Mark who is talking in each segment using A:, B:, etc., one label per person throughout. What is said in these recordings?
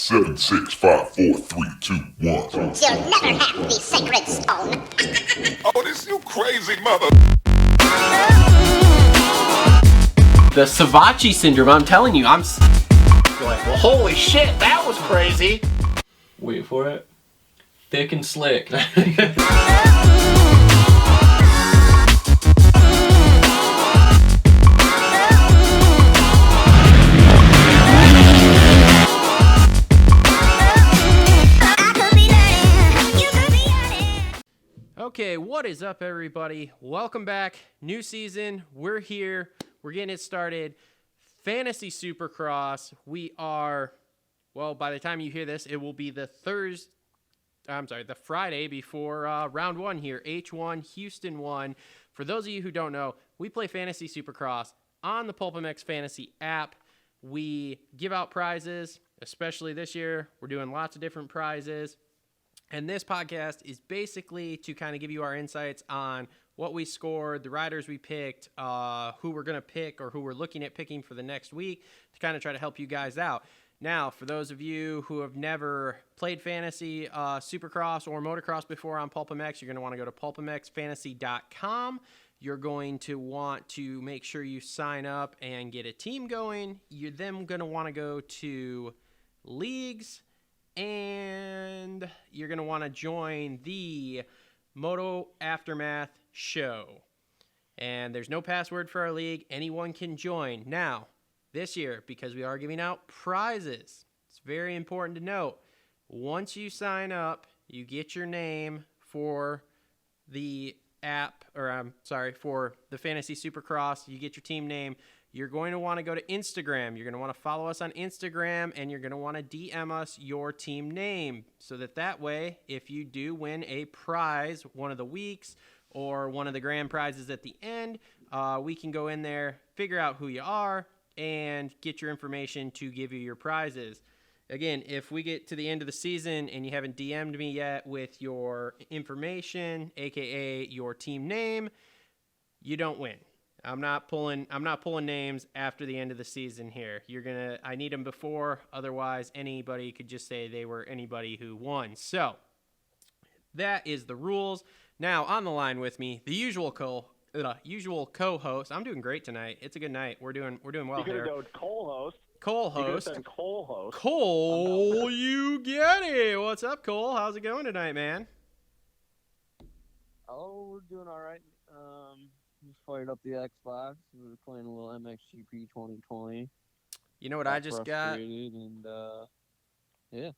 A: 7, 6, 5, 4, 3, 2, 1.
B: You'll never have the sacred stone.
A: Oh, this you crazy mother.
C: The Savachi syndrome, I'm telling you, I'm like, well, holy shit, that was crazy. Wait for it. Thick and slick. Okay, what is up, everybody? Welcome back. New season. We're here. We're getting it started. Fantasy Supercross. We are, well, by the time you hear this, it will be the Friday before round one here. H1, Houston 1. For those of you who don't know, we play Fantasy Supercross on the PulpMX Fantasy app. We give out prizes, especially this year. We're doing lots of different prizes. And this podcast is basically to kind of give you our insights on what we scored, the riders we picked, who we're going to pick or who we're looking at picking for the next week to kind of try to help you guys out. Now, for those of you who have never played Fantasy Supercross or Motocross before on PulpMX, you're going to want to go to pulpmxfantasy.com. You're going to want to make sure you sign up and get a team going. You're then going to want to go to leagues. And you're going to want to join the Moto Aftermath show. And there's no password for our league. Anyone can join. Now, this year, because we are giving out prizes, it's very important to note, once you sign up, you get your name for the app, for the Fantasy Supercross. You get your team name. You're going to want to go to Instagram. You're going to want to follow us on Instagram, and you're going to want to DM us your team name so that way, if you do win a prize one of the weeks or one of the grand prizes at the end, we can go in there, figure out who you are, and get your information to give you your prizes. Again, if we get to the end of the season and you haven't DM'd me yet with your information, aka your team name, you don't win. I'm not pulling names after the end of the season here. I need them before, otherwise anybody could just say they were anybody who won. So that is the rules. Now on the line with me, the usual co-host. I'm doing great tonight. It's a good night. We're doing well here.
D: You could have done co-host.
C: Cole, you get it. What's up, Cole? How's it going tonight, man?
E: Oh, we're doing all right. Just fired up the Xbox. We were playing a little MXGP 2020.
C: You know what I just got?
E: And, yeah.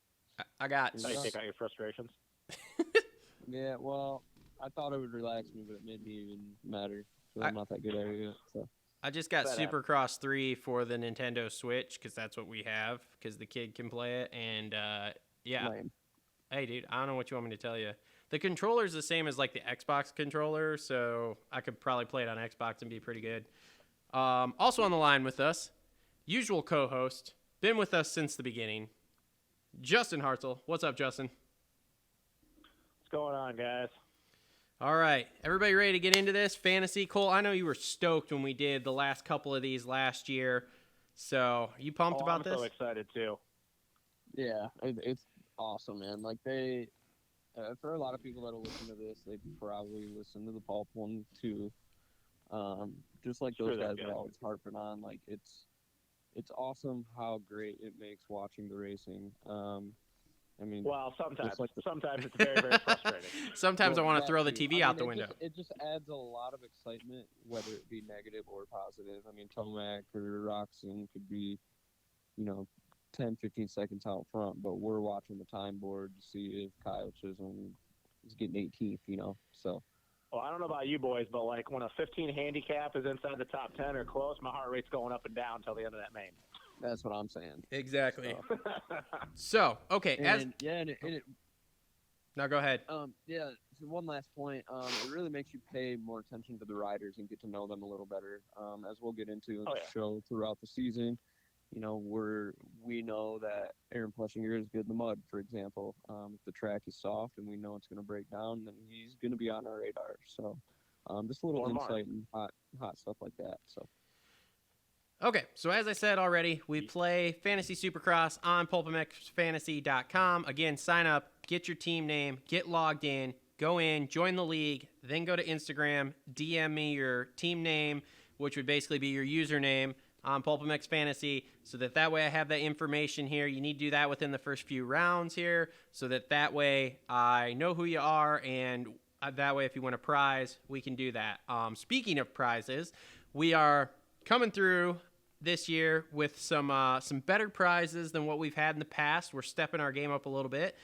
C: I got...
D: How you take out your frustrations?
E: Yeah, well, I thought it would relax me, but it made me even madder. So I'm not that good at it. So.
C: I just got Supercross 3 for the Nintendo Switch because that's what we have because the kid can play it. And, yeah.
E: Lame.
C: Hey, dude, I don't know what you want me to tell you. The controller's the same as, like, the Xbox controller, so I could probably play it on Xbox and be pretty good. Also on the line with us, usual co-host, been with us since the beginning, Justin Hartzell. What's up, Justin?
D: What's going on, guys?
C: All right. Everybody ready to get into this? Fantasy. Cole, I know you were stoked when we did the last couple of these last year, so you pumped about this?
D: I'm so excited, too.
E: Yeah, it's awesome, man. Like, for a lot of people that'll listen to this, they probably listen to the Pulp one too. Just like those guys are always harping on, like it's awesome how great it makes watching the racing. I mean,
D: well, sometimes it's very, very frustrating.
C: Sometimes I want to throw the TV out the window.
E: It just adds a lot of excitement, whether it be negative or positive. I mean, Tomac or Roxon could be, 10, 15 seconds out front, but we're watching the time board to see if Kyle Chisholm is getting 18th, so.
D: Well, I don't know about you boys, but like when a 15 handicap is inside the top 10 or close, my heart rate's going up and down until the end of that main.
E: That's what I'm saying.
C: Exactly. So okay. Now go ahead.
E: So one last point. It really makes you pay more attention to the riders and get to know them a little better, as we'll get into the show throughout the season. We know that Aaron Pleshinger is good in the mud, for example. If the track is soft and we know it's going to break down, then he's going to be on our radar. So just a little insight and hot stuff like that. So
C: Okay, so as I said already, we play Fantasy Supercross on PulpMXFantasy.com. Again, sign up, get your team name, get logged in, go in, join the league, then go to Instagram, DM me your team name, which would basically be your username on PulpMX Fantasy, so that way I have that information here. You need to do that within the first few rounds here, so that way I know who you are, and that way if you win a prize, we can do that. Speaking of prizes, we are coming through this year with some better prizes than what we've had in the past. We're stepping our game up a little bit.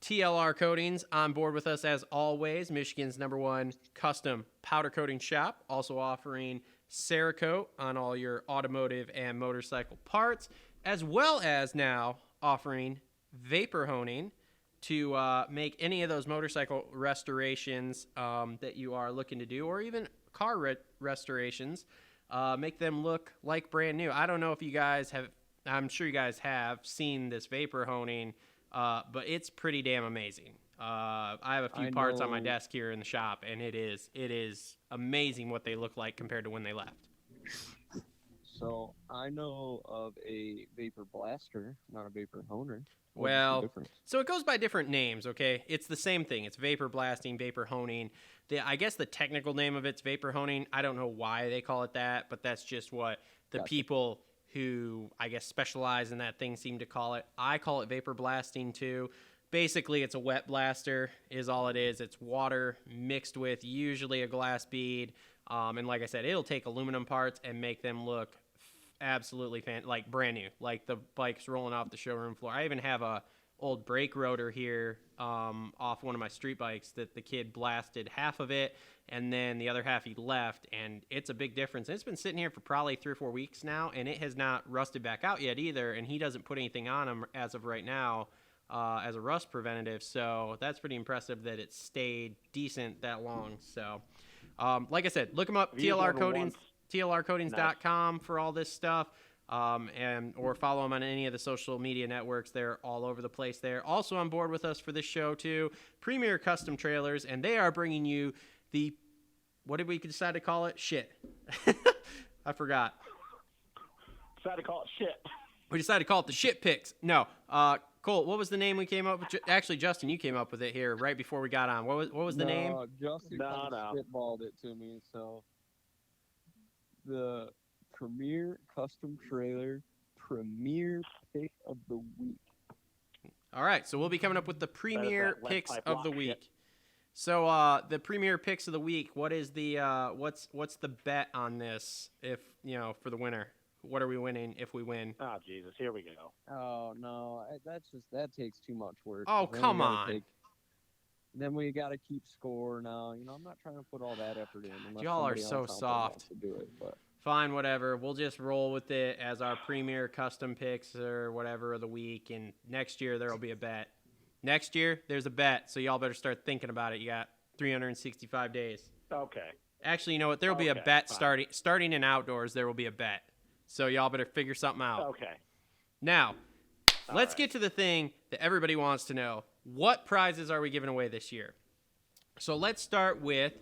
C: TLR Coatings on board with us as always, Michigan's #1 custom powder coating shop, also offering Cerakote on all your automotive and motorcycle parts, as well as now offering vapor honing to make any of those motorcycle restorations that you are looking to do, or even car restorations. Make them look like brand new. I don't know if you guys have, I'm sure you guys have seen this vapor honing, but it's pretty damn amazing. I have a few parts on my desk here in the shop, and it is amazing what they look like compared to when they left.
E: So I know of a vapor blaster, not a vapor honer.
C: Well, so it goes by different names, okay? It's the same thing. It's vapor blasting, vapor honing. I guess the technical name of it's vapor honing. I don't know why they call it that, but that's just what the people who, I guess, specialize in that thing seem to call it. I call it vapor blasting, too. Basically, it's a wet blaster is all it is. It's water mixed with usually a glass bead. And like I said, it'll take aluminum parts and make them look absolutely like brand new, like the bike's rolling off the showroom floor. I even have a old brake rotor here off one of my street bikes that the kid blasted half of it, and then the other half he left, and it's a big difference. It's been sitting here for probably 3 or 4 weeks now, and it has not rusted back out yet either, and he doesn't put anything on them as of right now as a rust preventative, so that's pretty impressive that it stayed decent that long. So like I said, look them up, TLR Coatings, TLRcoatings.com for all this stuff, or follow them on any of the social media networks. They're all over the place there. Also on board with us for this show, too, Premier Custom Trailers, and they are bringing you the, what did we decide to call it? Shit. I forgot.
D: Decided to call it shit.
C: We decided to call it the shit picks. No. Cole, what was the name we came up with? Actually, Justin, you came up with it here right before we got on. What was the name?
E: Justin spitballed it to me, so the Premier Custom Trailer Premier Pick of the Week.
C: All right, so we'll be coming up with the Premier Picks of the Week. So the Premier Picks of the Week, what is the what's the bet on this if, for the winner? What are we winning if we win?
D: Oh, Jesus, here we go.
E: Oh, no, that takes too much work.
C: Oh, come on.
E: Then we got to keep score now. I'm not trying to put all that effort in.
C: Y'all are so soft.
E: To do it, but.
C: Fine, whatever. We'll just roll with it as our Premier Custom Picks or whatever of the week, and next year there will be a bet. Next year, there's a bet, so y'all better start thinking about it. You got 365 days.
D: Okay.
C: Actually, you know what? There will be a bet starting in outdoors. There will be a bet. So y'all better figure something out.
D: Okay.
C: Now, let's get to the thing that everybody wants to know. What prizes are we giving away this year? So let's start with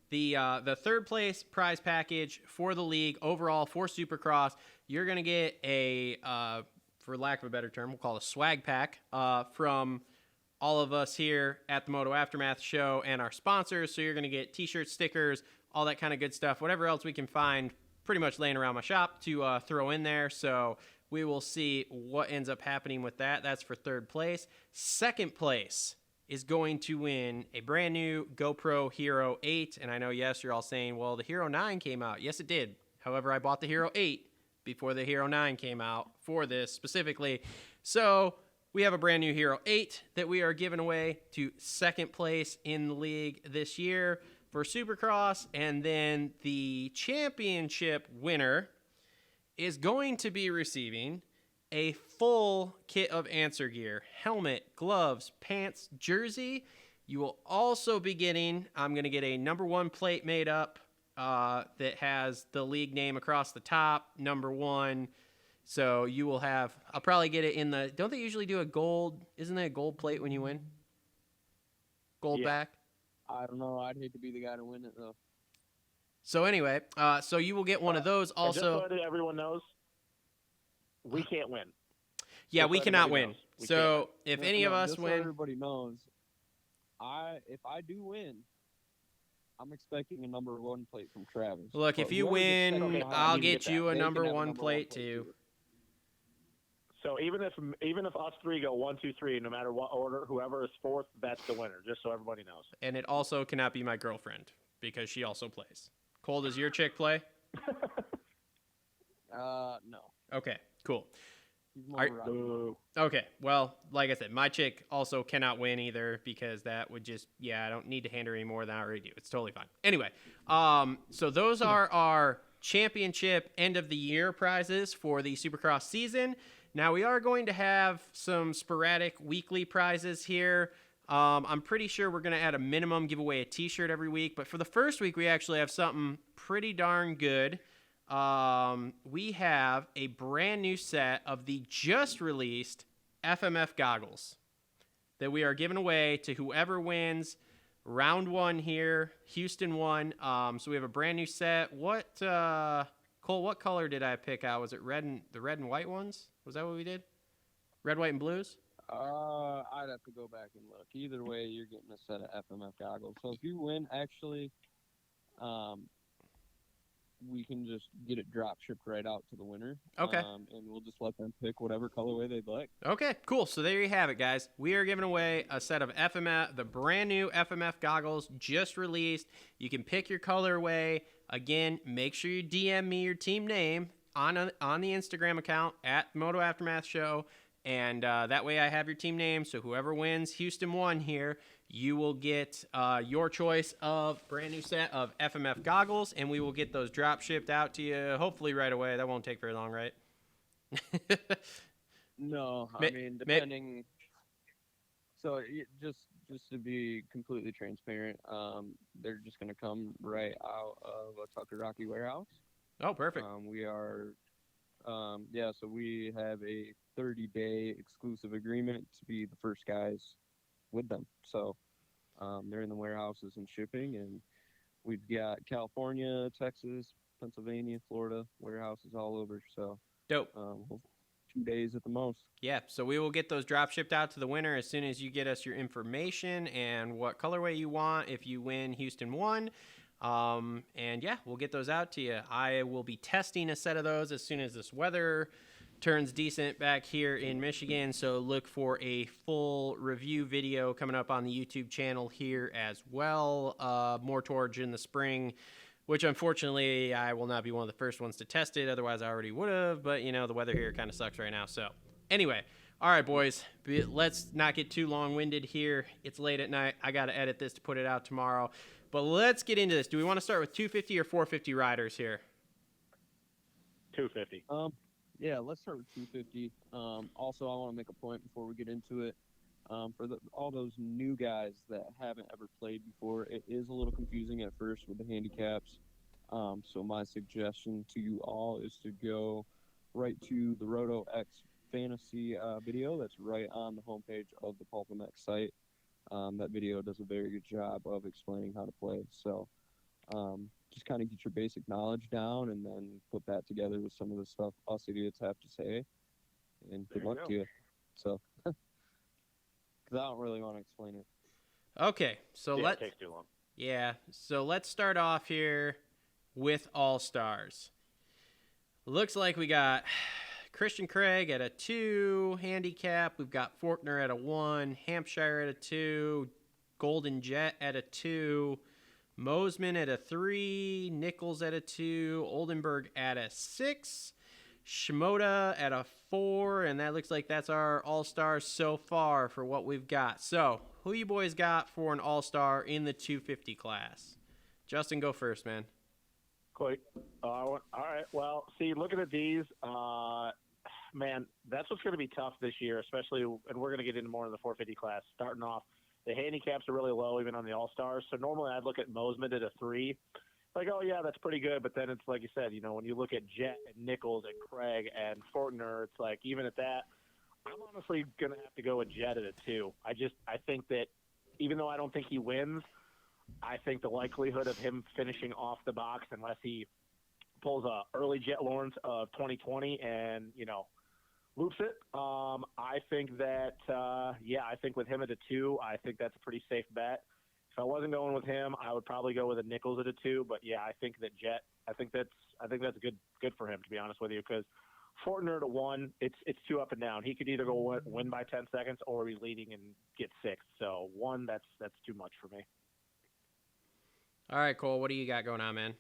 C: the third place prize package for the league overall for Supercross. You're going to get a, for lack of a better term, we'll call it a swag pack from all of us here at the Moto Aftermath show and our sponsors. So you're going to get t-shirts, stickers, all that kind of good stuff, whatever else we can find pretty much laying around my shop to throw in there. So we will see what ends up happening with that. That's for third place. Second place is going to win a brand new GoPro Hero 8. And I know, yes, you're all saying, well, the Hero 9 came out. Yes, it did. However, I bought the Hero 8 before the Hero 9 came out for this specifically. So we have a brand new Hero 8 that we are giving away to second place in the league this year for Supercross. And then the championship winner is going to be receiving a full kit of answer gear: helmet, gloves, pants, jersey. You will also be getting, I'm going to get a #1 plate made up that has the league name across the top, #1. So you will have, I'll probably get it in the, don't they usually do a gold, isn't there a gold plate when you win? Gold back?
E: I don't know. I'd hate to be the guy to win it, though.
C: So anyway, so you will get one of those also.
D: Just so that everyone knows, we can't win.
C: Yeah,
D: Just
C: we
D: so
C: cannot
D: everybody
C: win.
D: knows, we
C: So if any of us
E: just so
C: win,
E: everybody knows, if I do win, I'm expecting a number 1 plate from Travis.
C: look,
E: But
C: if you
E: whoever's expecting
C: win,
E: a high
C: I'll
D: you can
C: get
D: get
C: you
D: that.
C: a
E: they
C: number
E: can have a
C: 1
E: number
C: plate too.
D: So even if us 3 go 1, 2, 3, no matter what order, whoever is 4th, that's the winner. Just so everybody knows.
C: And it also cannot be my girlfriend because she also plays. Cole, does your chick play?
E: No.
C: Okay, cool.
E: He's more around.
D: Boo.
C: Okay, well, like I said, my chick also cannot win either because that would just, I don't need to hand her any more than I already do. It's totally fine. Anyway, so those are our championship end of the year prizes for the Supercross season. Now we are going to have some sporadic weekly prizes here. I'm pretty sure we're going to, at a minimum, give away a t-shirt every week, but for the first week, we actually have something pretty darn good. We have a brand new set of the just released FMF goggles that we are giving away to whoever wins round 1 here. Houston won. So we have a brand new set. Cole, what color did I pick out? Was it the red and white ones? Was that what we did? Red, white, and blues?
E: I'd have to go back and look. Either way, you're getting a set of FMF goggles. So if you win, actually, we can just get it drop shipped right out to the winner.
C: Okay.
E: And we'll just let them pick whatever colorway they'd like.
C: Okay, cool. So there you have it, guys. We are giving away a set of FMF, the brand new FMF goggles just released. You can pick your colorway. Again, make sure you DM me your team name on the Instagram account at Moto Aftermath Show. And that way I have your team name. So whoever wins Houston 1 here, you will get your choice of brand new set of FMF goggles. And we will get those drop shipped out to you hopefully right away. That won't take very long, right?
E: No, I mean, depending. So just to be completely transparent, they're just going to come right out of a Tucker Rocky warehouse.
C: Oh, perfect.
E: We are, so we have a 30-day exclusive agreement to be the first guys with them. So they're in the warehouses and shipping, and we've got California, Texas, Pennsylvania, Florida warehouses all over. So
C: Dope.
E: 2 days at the most.
C: Yeah, so we will get those drop shipped out to the winner as soon as you get us your information and what colorway you want if you win Houston 1. And yeah, we'll get those out to you. I will be testing a set of those as soon as this weather turns decent back here in Michigan. So look for a full review video coming up on the YouTube channel here as well. More towards in the spring, which unfortunately I will not be one of the first ones to test it. Otherwise I already would have, but you know, the weather here kind of sucks right now. So anyway, all right, boys, let's not get too long-winded here. It's late at night. I got to edit this to put it out tomorrow. But let's get into this. Do we want to start with 250 or 450 riders here?
D: 250.
E: Yeah, let's start with 250. Also, I want to make a point before we get into it. For all those new guys that haven't ever played before, it is a little confusing at first with the handicaps. So my suggestion to you all is to go right to the Roto X Fantasy video that's right on the homepage of the PulpMX site. That video does a very good job of explaining how to play. So just kind of get your basic knowledge down and then put that together with some of the stuff us idiots have to say. And good luck to you. So, because I don't really want to explain it.
C: Okay, so
D: it takes too long.
C: Yeah, so let's start off here with All-Stars. Looks like we got Christian Craig at a 2 handicap. We've got Faulkner at a 1, Hampshire at a 2, Golden Jet at a 2, Mosman at a 3, Nichols at a 2, Oldenburg at a 6, Shimoda at a 4, and that looks like that's our All-Stars so far for what we've got. So, who you boys got for an All-Star in the 250 class? Justin, go first, man.
D: Quick. All right. Well, see, looking at these, man, that's what's going to be tough this year, especially, and we're going to get into more in the 450 class. Starting off, the handicaps are really low, even on the All-Stars. So normally I'd look at Mosman at a 3. Like, oh, yeah, that's pretty good. But then it's like you said, you know, when you look at Jet and Nichols and Craig and Faulkner, it's like, even at that, I'm honestly going to have to go with Jet at a 2. I think that even though I don't think he wins, I think the likelihood of him finishing off the box, unless he pulls a early Jet Lawrence of 2020 and, you know, loops it. I think that, I think with him at a 2, I think that's a pretty safe bet. If I wasn't going with him, I would probably go with a Nichols at a 2. But yeah, I think that Jet. I think that's good for him, to be honest with you, because Fortner to 1, it's too up and down. He could either go win by 10 seconds or be leading and get 6th. So 1, that's too much for me.
C: All right, Cole, what do you got going on, man?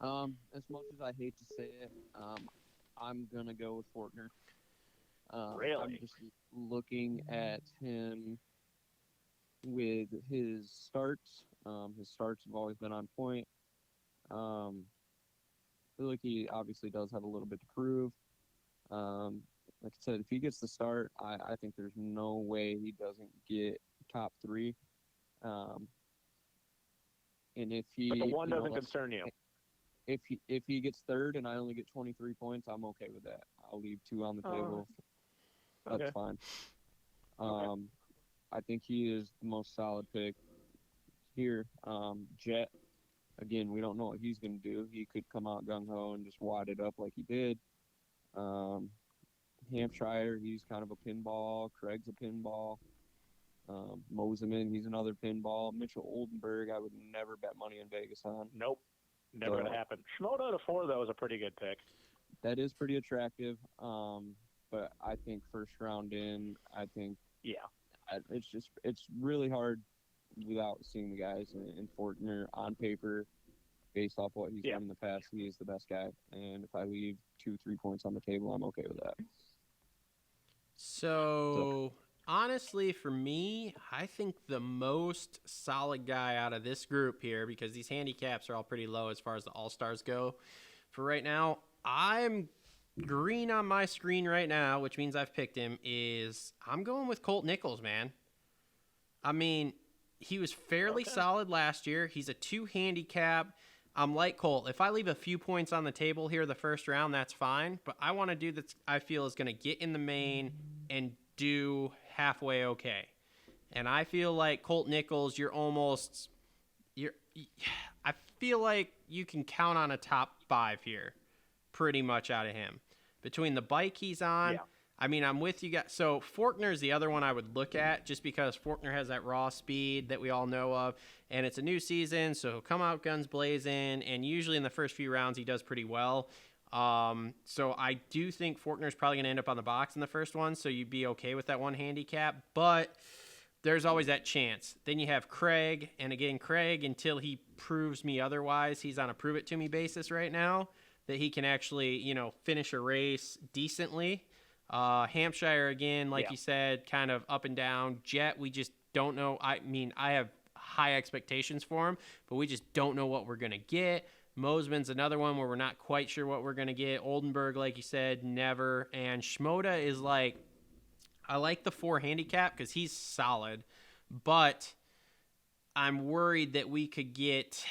E: As much as I hate to say it, I'm gonna go with Fortner.
D: Really?
E: I'm just looking at him with his starts. His starts have always been on point. I feel like he obviously does have a little bit to prove. Like I said, if he gets the start, I think there's no way he doesn't get top 3. And if he,
D: but the 1 doesn't concern you.
E: If he gets 3rd and I only get 23 points, I'm okay with that. I'll leave 2 on the table. That's
D: okay.
E: fine.
D: Okay.
E: I think he is the most solid pick here. Jet, again, we don't know what he's going to do. He could come out gung-ho and just wad it up like he did. Hampshire, he's kind of a pinball. Craig's a pinball. Moseman, he's another pinball. Mitchell Oldenburg, I would never bet money in Vegas on.
D: Nope. Never going to happen. Shimoda to 4, though, is a pretty good pick.
E: That is pretty attractive. But I think first round in, it's really hard without seeing the guys in Fortner on paper. Based off what he's done in the past, he is the best guy. And if I leave 2-3 points on the table, I'm okay with that.
C: So honestly, for me, I think the most solid guy out of this group here, because these handicaps are all pretty low as far as the All-Stars go for right now, I'm green on my screen right now, which means I've picked him, I'm going with Colt Nichols, man. I mean, he was fairly solid last year. He's a 2 handicap. I'm like Colt. If I leave a few points on the table here the first round, that's fine. But I want to do that I feel is going to get in the main and do halfway okay. And I feel like Colt Nichols, I feel like you can count on a top 5 here pretty much out of him. Between the bike he's on, I mean, I'm with you guys. So Fortner is the other one I would look at just because Fortner has that raw speed that we all know of. And it's a new season, so he'll come out guns blazing. And usually in the first few rounds, he does pretty well. So I do think Fortner's probably going to end up on the box in the first one. So you'd be okay with that 1 handicap. But there's always that chance. Then you have Craig. And again, Craig, until he proves me otherwise, he's on a prove it to me basis right now that he can actually, finish a race decently. Hampshire, again, like you said, kind of up and down. Jet, we just don't know. I mean, I have high expectations for him, but we just don't know what we're going to get. Moseman's another one where we're not quite sure what we're going to get. Oldenburg, like you said, never. And Shimoda is like, I like the 4 handicap because he's solid, but I'm worried that we could get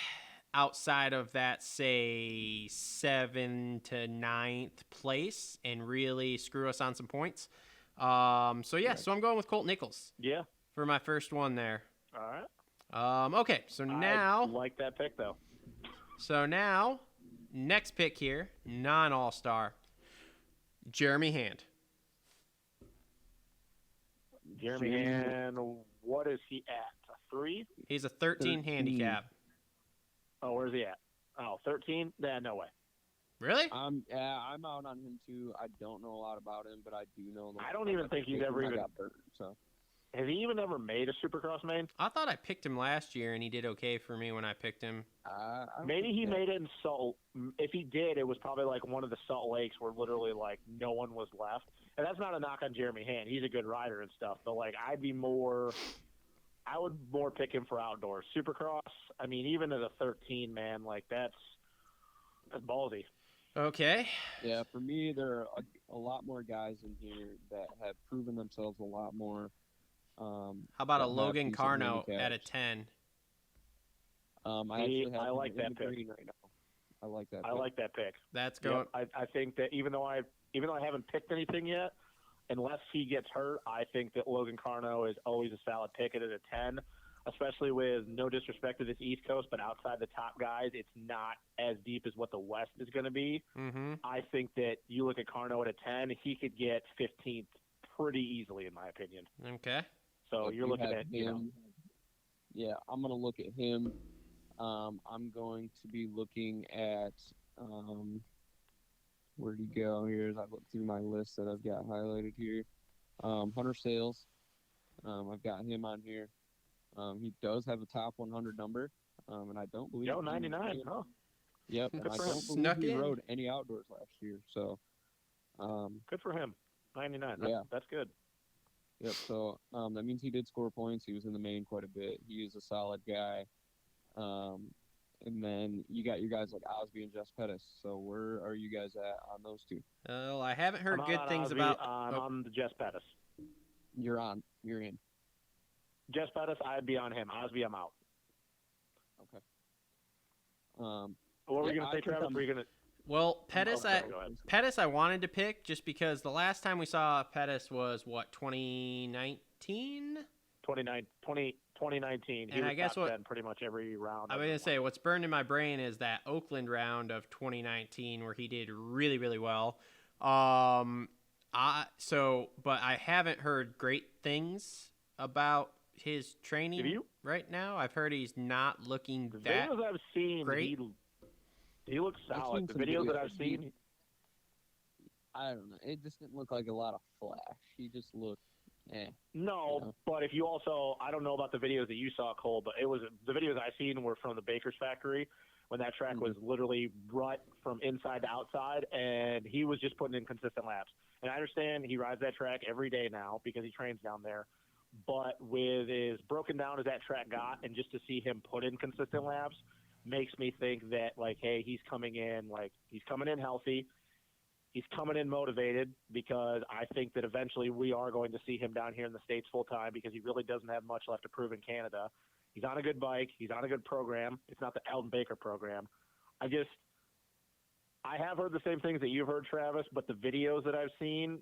C: outside of that, say, 7th to 9th place and really screw us on some points. So I'm going with Colt Nichols.
D: Yeah.
C: For my first one there.
D: All right.
C: Okay, so now...
D: I like that pick, though.
C: So now, next pick here, non-All-Star, Jeremy Hand.
D: Jeremy Hand, what is he at? A 3?
C: He's a 13 handicap.
D: Oh, where's he at? Oh, 13? No way.
C: Really?
E: I'm out on him too. I don't know a lot about him, but I do know.
D: I don't even think he's ever even.
E: So.
D: Has he even ever made a Supercross main?
C: I thought I picked him last year, and he did okay for me when I picked him.
D: Maybe he made it in Salt. If he did, it was probably like one of the Salt Lakes where literally like no one was left. And that's not a knock on Jeremy Hand. He's a good rider and stuff. But like I would more pick him for outdoors. Supercross, I mean, even at a 13, man, like that's ballsy.
C: Okay.
E: Yeah, for me, there are a lot more guys in here that have proven themselves a lot more.
C: How about a Logan Carno at a 10?
D: I like that pick
E: right now. I like that.
D: I like that pick.
C: That's going.
D: Yep, I think that even though I haven't picked anything yet, unless he gets hurt, I think that Logan Carno is always a solid pick at a 10. especially with no disrespect to this East Coast, but outside the top guys, it's not as deep as what the West is going to be.
C: Mm-hmm.
D: I think that you look at Carno at a 10, he could get 15th pretty easily, in my opinion.
C: Okay.
D: So
E: Look,
D: you're
E: you
D: looking
E: have
D: at
E: him. Yeah, I'm gonna look at him. I'm going to be looking at where'd he go here as I look through my list that I've got highlighted here. Hunter Sales. I've got him on here. He does have a top 100 number, and I don't believe.
D: Joe 99. Oh,
E: Yep, and I
D: for him.
E: don't believe
C: Snuck
E: he
C: in.
E: rode any outdoors last year. So,
D: good for him. 99.
E: Yeah.
D: That's good.
E: yep. So that means he did score points. He was in the main quite a bit. He is a solid guy. And then you got your guys like Osby and Jess Pettis. So where are you guys at on those two?
C: Well, I haven't heard
D: I'm
C: good
D: on
C: things
D: Osby,
C: about.
D: I'm on the Jess Pettis.
E: You're on. You're in.
D: Jess Pettis, I'd be on him. Osby, I'm out.
E: Okay.
D: What were you
E: Yeah,
D: going
E: I
D: to say,
E: think
D: Travis?
E: I'm-
D: Were you going to?
C: Well, Pettis,
D: sorry, go ahead.
C: Pettis, I wanted to pick just because the last time we saw Pettis was what 2019.
D: 2019. He
C: And
D: was
C: I guess
D: top
C: what
D: 10 pretty much every round.
C: I was gonna say what's burned in my brain is that Oakland round of 2019 where he did really, really well. But I haven't heard great things about his training
D: Have you?
C: right now. I've heard he's not looking
D: The
C: that.
D: videos I've seen,
C: great.
D: he looks
E: I've
D: solid.
E: seen
D: The
E: some
D: videos that
E: videos.
D: I've seen,
E: I don't know. It just didn't look like a lot of flash. He just looked,
D: no,
E: Yeah.
D: but if you also, I don't know about the videos that you saw, Cole, but it was the videos I seen were from the Baker's factory when that track was literally rut from inside to outside, and he was just putting in consistent laps. And I understand he rides that track every day now because he trains down there, but with as broken down as that track got, and just to see him put in consistent laps makes me think that, like, hey, he's coming in healthy. He's coming in motivated because I think that eventually we are going to see him down here in the States full time because he really doesn't have much left to prove in Canada. He's on a good bike. He's on a good program. It's not the Eldon Baker program. I have heard the same things that you've heard, Travis, but the videos that I've seen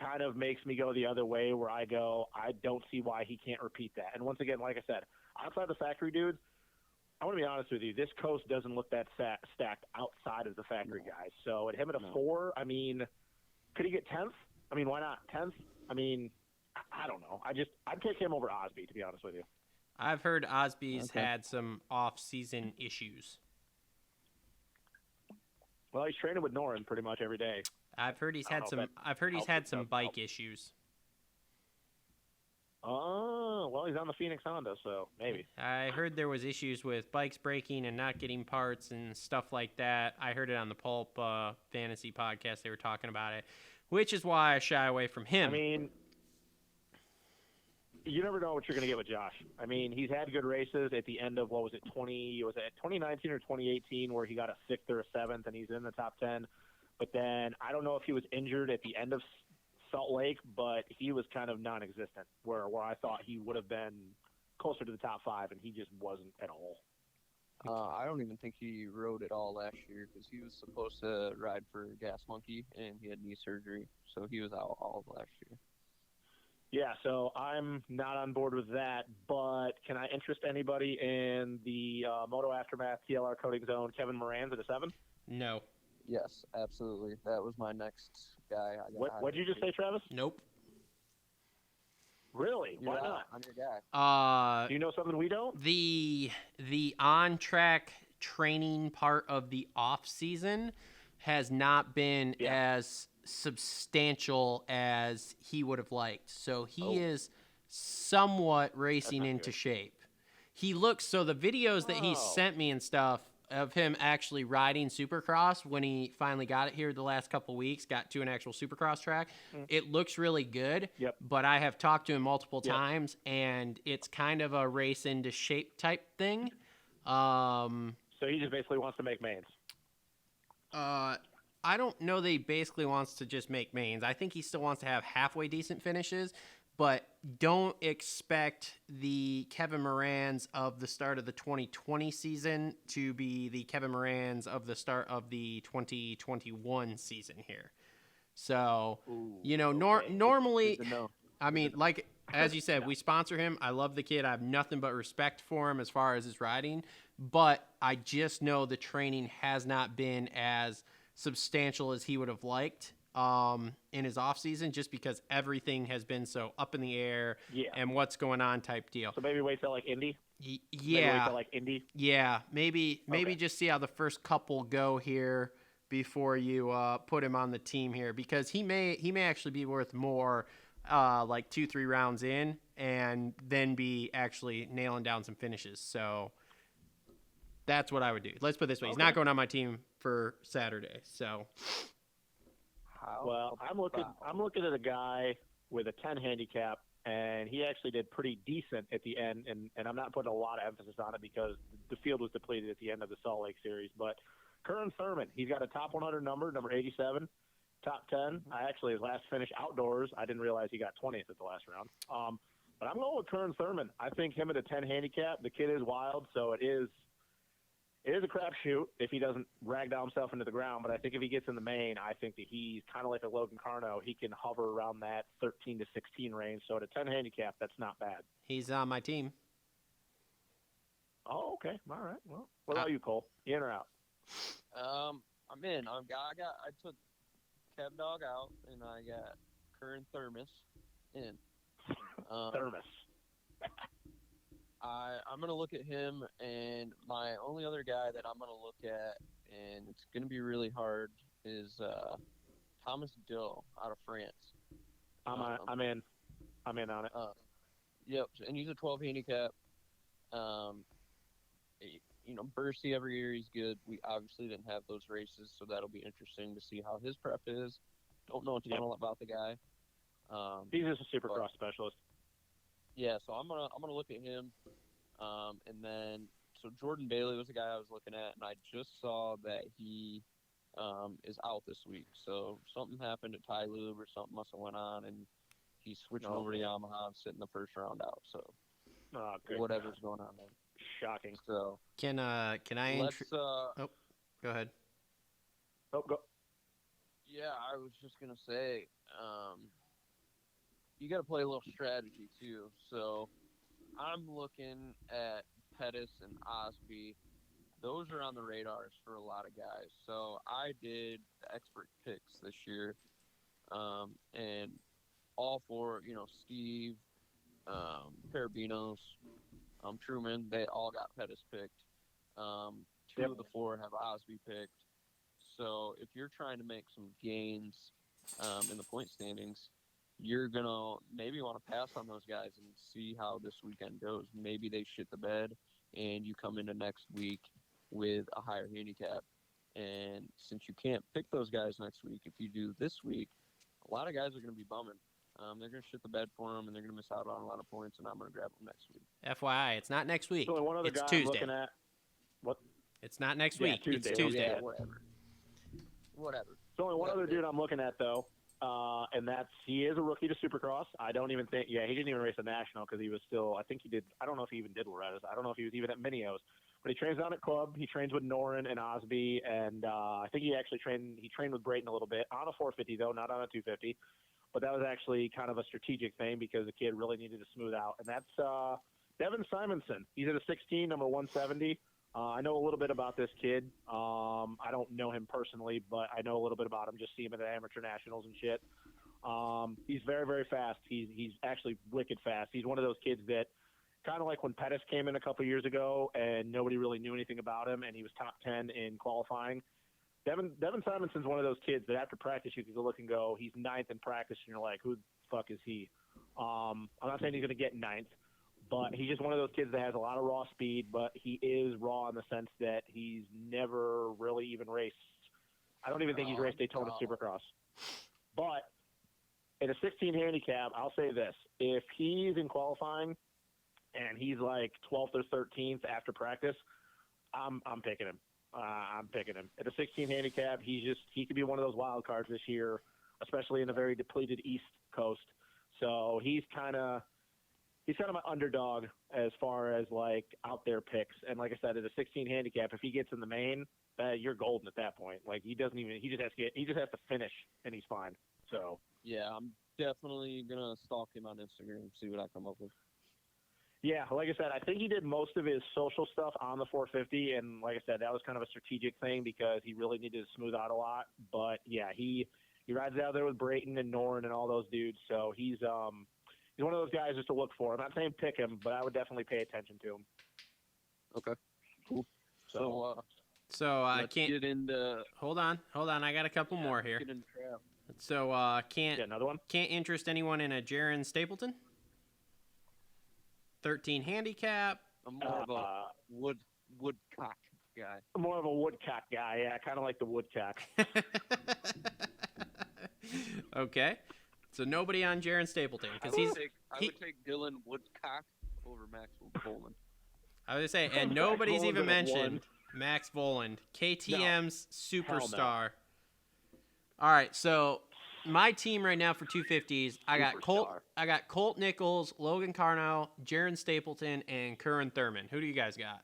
D: kind of makes me go the other way where I go, I don't see why he can't repeat that. And once again, like I said, outside the factory dudes, I want to be honest with you. This coast doesn't look that stacked outside of the factory guys. So at him at a 4, I mean, could he get 10th? I mean, why not 10th? I mean, I don't know. I'd pick him over Osby, to be honest with you.
C: I've heard Osby's had some off-season issues.
D: Well, he's training with Norin pretty much every day.
C: I've heard he's
D: I
C: had
D: don't know
C: some.
D: if that
C: I've heard he's
D: helps
C: had
D: or
C: some
D: doesn't
C: bike
D: help.
C: issues.
D: Oh, well, he's on the Phoenix Honda, so maybe.
C: I heard there was issues with bikes breaking and not getting parts and stuff like that. I heard it on the Pulp Fantasy podcast. They were talking about it, which is why I shy away from him.
D: I mean, you never know what you're going to get with Josh. I mean, he's had good races at the end of, 2019 or 2018 where he got a 6th or a 7th and he's in the top 10. But then I don't know if he was injured at the end of Salt Lake, but he was kind of non-existent where I thought he would have been closer to the top 5 and he just wasn't at all.
E: I don't even think he rode at all last year because he was supposed to ride for Gas Monkey and he had knee surgery, so he was out all of last year.
D: Yeah, so I'm not on board with that, but can I interest anybody in the Moto Aftermath TLR Coating Zone, Kevin Moran's at a 7?
C: No.
E: Yes, absolutely. That was my next guy.
D: What did you just say, Travis?
C: Nope.
D: Really?
E: You're
D: Why
E: out.
D: not?
E: I'm your guy.
D: Do you know something we don't?
C: The on-track training part of the off-season has not been as substantial as he would have liked. So he is somewhat racing into shape. He looks, so the videos that he sent me and stuff of him actually riding Supercross when he finally got it here the last couple of weeks, got to an actual Supercross track, it looks really good.
D: Yep.
C: But I have talked to him multiple times, and it's kind of a race into shape type thing.
D: So he just basically wants to make mains.
C: I don't know that he basically wants to just make mains. I think he still wants to have halfway decent finishes, but don't expect the Kevin Morans of the start of the 2020 season to be the Kevin Morans of the start of the 2021 season here. So, normally,
E: Good to know.
C: I mean, like as you said, we sponsor him. I love the kid. I have nothing but respect for him as far as his riding, but I just know the training has not been as substantial as he would have liked in his off season, just because everything has been so up in the air and what's going on type deal.
D: So maybe wait till like Indy. Maybe
C: Yeah,
D: wait till like Indy.
C: yeah. Maybe just see how the first couple go here before you put him on the team here, because he may actually be worth more like 2-3 rounds in and then be actually nailing down some finishes. So that's what I would do. Let's put it this way. He's not going on my team for Saturday. So
D: well, I'm looking at a guy with a 10 handicap, and he actually did pretty decent at the end, and I'm not putting a lot of emphasis on it because the field was depleted at the end of the Salt Lake series, but Curran Thurman, he's got a top 100 number 87, top 10. His last finish outdoors, I didn't realize he got 20th at the last round. But I'm going with Curran Thurman. I think him at a 10 handicap, the kid is wild, so it is a crapshoot if he doesn't rag down himself into the ground. But I think if he gets in the main, I think that he's kind of like a Logan Carno. He can hover around that 13 to 16 range. So at a 10 handicap, that's not bad.
C: he's on my team.
D: Oh, okay. All right. Well, what about you, Cole? You in or out?
E: I'm in. I took Kev Dog out, and I got Curran Thermos in.
D: Thermos.
E: I'm going to look at him, and my only other guy that I'm going to look at, and it's going to be really hard, is Thomas Dill out of France.
D: I'm in on it.
E: Yep, and he's a 12 handicap. Bursty every year, he's good. We obviously didn't have those races, so that'll be interesting to see how his prep is. Don't know a ton about the guy.
D: He's just a Supercross specialist.
E: Yeah, so I'm gonna look at him, and then so Jordan Bailey was the guy I was looking at, and I just saw that he is out this week. So something happened at Ty Lube or something must have went on, and he's switching over to Yamaha and sitting the first round out. So whatever's going on there.
D: Shocking.
E: So
C: Can I? Go ahead.
D: Oh, go.
E: Yeah, I was just gonna say, you got to play a little strategy too. So I'm looking at Pettis and Osby. Those are on the radars for a lot of guys. So I did the expert picks this year, and all four, Steve, Parabinos, Truman, they all got Pettis picked. Two of the four have Osby picked. So if you're trying to make some gains in the point standings, you're going to maybe want to pass on those guys and see how this weekend goes. Maybe they shit the bed and you come into next week with a higher handicap. And since you can't pick those guys next week, if you do this week, a lot of guys are going to be bumming. They're going to shit the bed for them, and they're going to miss out on a lot of points, and I'm going to grab them next week.
C: FYI, it's not next week.
D: So one other
C: it's
D: guy
C: Tuesday.
D: I'm looking at. What?
C: It's not next week.
D: Tuesday.
C: It's Tuesday.
E: Yeah, whatever.
D: There's only one other dude I'm looking at, though, and he is a rookie to Supercross. I don't even think – he didn't even race a national because he was still – I think he did – I don't know if he even did Loretta's. I don't know if he was even at Minios. But he trains down at Club. He trains with Norin and Osby, and I think he actually trained with Brayton a little bit on a 450, though, not on a 250. But that was actually kind of a strategic thing because the kid really needed to smooth out. And that's Devin Simonson. He's at a 16, number 170. I know a little bit about this kid. I don't know him personally, but I know a little bit about him. Just see him at the amateur nationals and shit. He's very, very fast. He's actually wicked fast. He's one of those kids that kind of like when Pettis came in a couple years ago and nobody really knew anything about him, and he was top 10 in qualifying. Devin Simonson's one of those kids that after practice you can go look and go, he's ninth in practice, and you're like, who the fuck is he? I'm not saying he's going to get ninth, but he's just one of those kids that has a lot of raw speed, but he is raw in the sense that he's never really even raced. I don't even think he's raced Daytona Supercross. But at a 16 handicap, I'll say this. If he's in qualifying and he's like 12th or 13th after practice, I'm picking him. I'm picking him. At a 16 handicap, he could be one of those wild cards this year, especially in a very depleted East Coast. So he's kind of my underdog as far as like out there picks. And like I said, at a 16 handicap, if he gets in the main, you're golden at that point. Like he just has to finish and he's fine. So
E: Yeah, I'm definitely gonna stalk him on Instagram, see what I come up with.
D: Yeah, like I said, I think he did most of his social stuff on the 450, and like I said, that was kind of a strategic thing because he really needed to smooth out a lot. But yeah, he rides out there with Brayton and Norn and all those dudes, so he's one of those guys just to look for. I'm not saying pick him, but I would definitely pay attention to him.
E: Okay, cool.
C: So I
E: let's
C: can't
E: get into.
C: hold on. I got a couple more here.
E: Get into trap.
C: So
D: Yeah, another one.
C: can't interest anyone in a Jaron Stapleton. 13 handicap.
E: I'm more of a woodcock guy.
D: More of a woodcock guy, yeah, kind of like the woodcock.
C: Okay. So nobody on Jaron Stapleton because
E: I would take Dylan Woodcock over Maxwell Bowman.
C: I was gonna say, and nobody's even mentioned Max Voland, KTM's superstar. All right, so my team right now for 250s, I got Colt Nichols, Logan Carno, Jaron Stapleton, and Curran Thurman. Who do you guys got?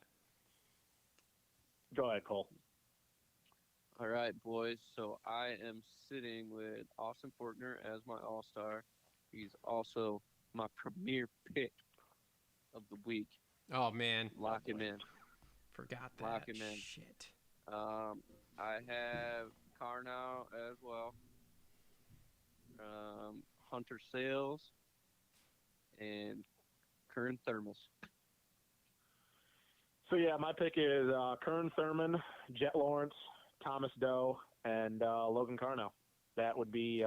D: Go ahead, Cole.
E: All right, boys. So I am sitting with Austin Fortner as my all-star. He's also my premier pick of the week.
C: Oh man,
E: Lock him in.
C: Forgot that.
E: Lock him in.
C: Shit.
E: I have Carnow as well. Hunter Sales and Curran Thermos.
D: So yeah, my pick is Curran Thurman, Jet Lawrence, Thomas Doe, and Logan Carno. That would be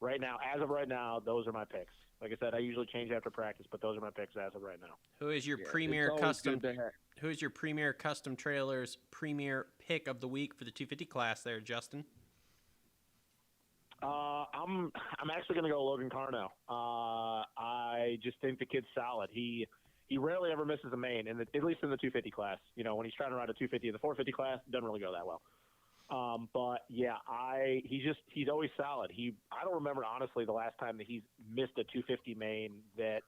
D: right now. As of right now, those are my picks. Like I said, I usually change after practice, but those are my picks as of right now.
C: Who is your premier custom trailers premier pick of the week for the 250 class there, Justin?
D: I'm actually going to go Logan Carno. I just think the kid's solid. He rarely ever misses a main, at least in the 250 class. You know, when he's trying to ride a 250 in the 450 class, it doesn't really go that well. But yeah, he's always solid. I don't remember honestly the last time that he's missed a 250 main that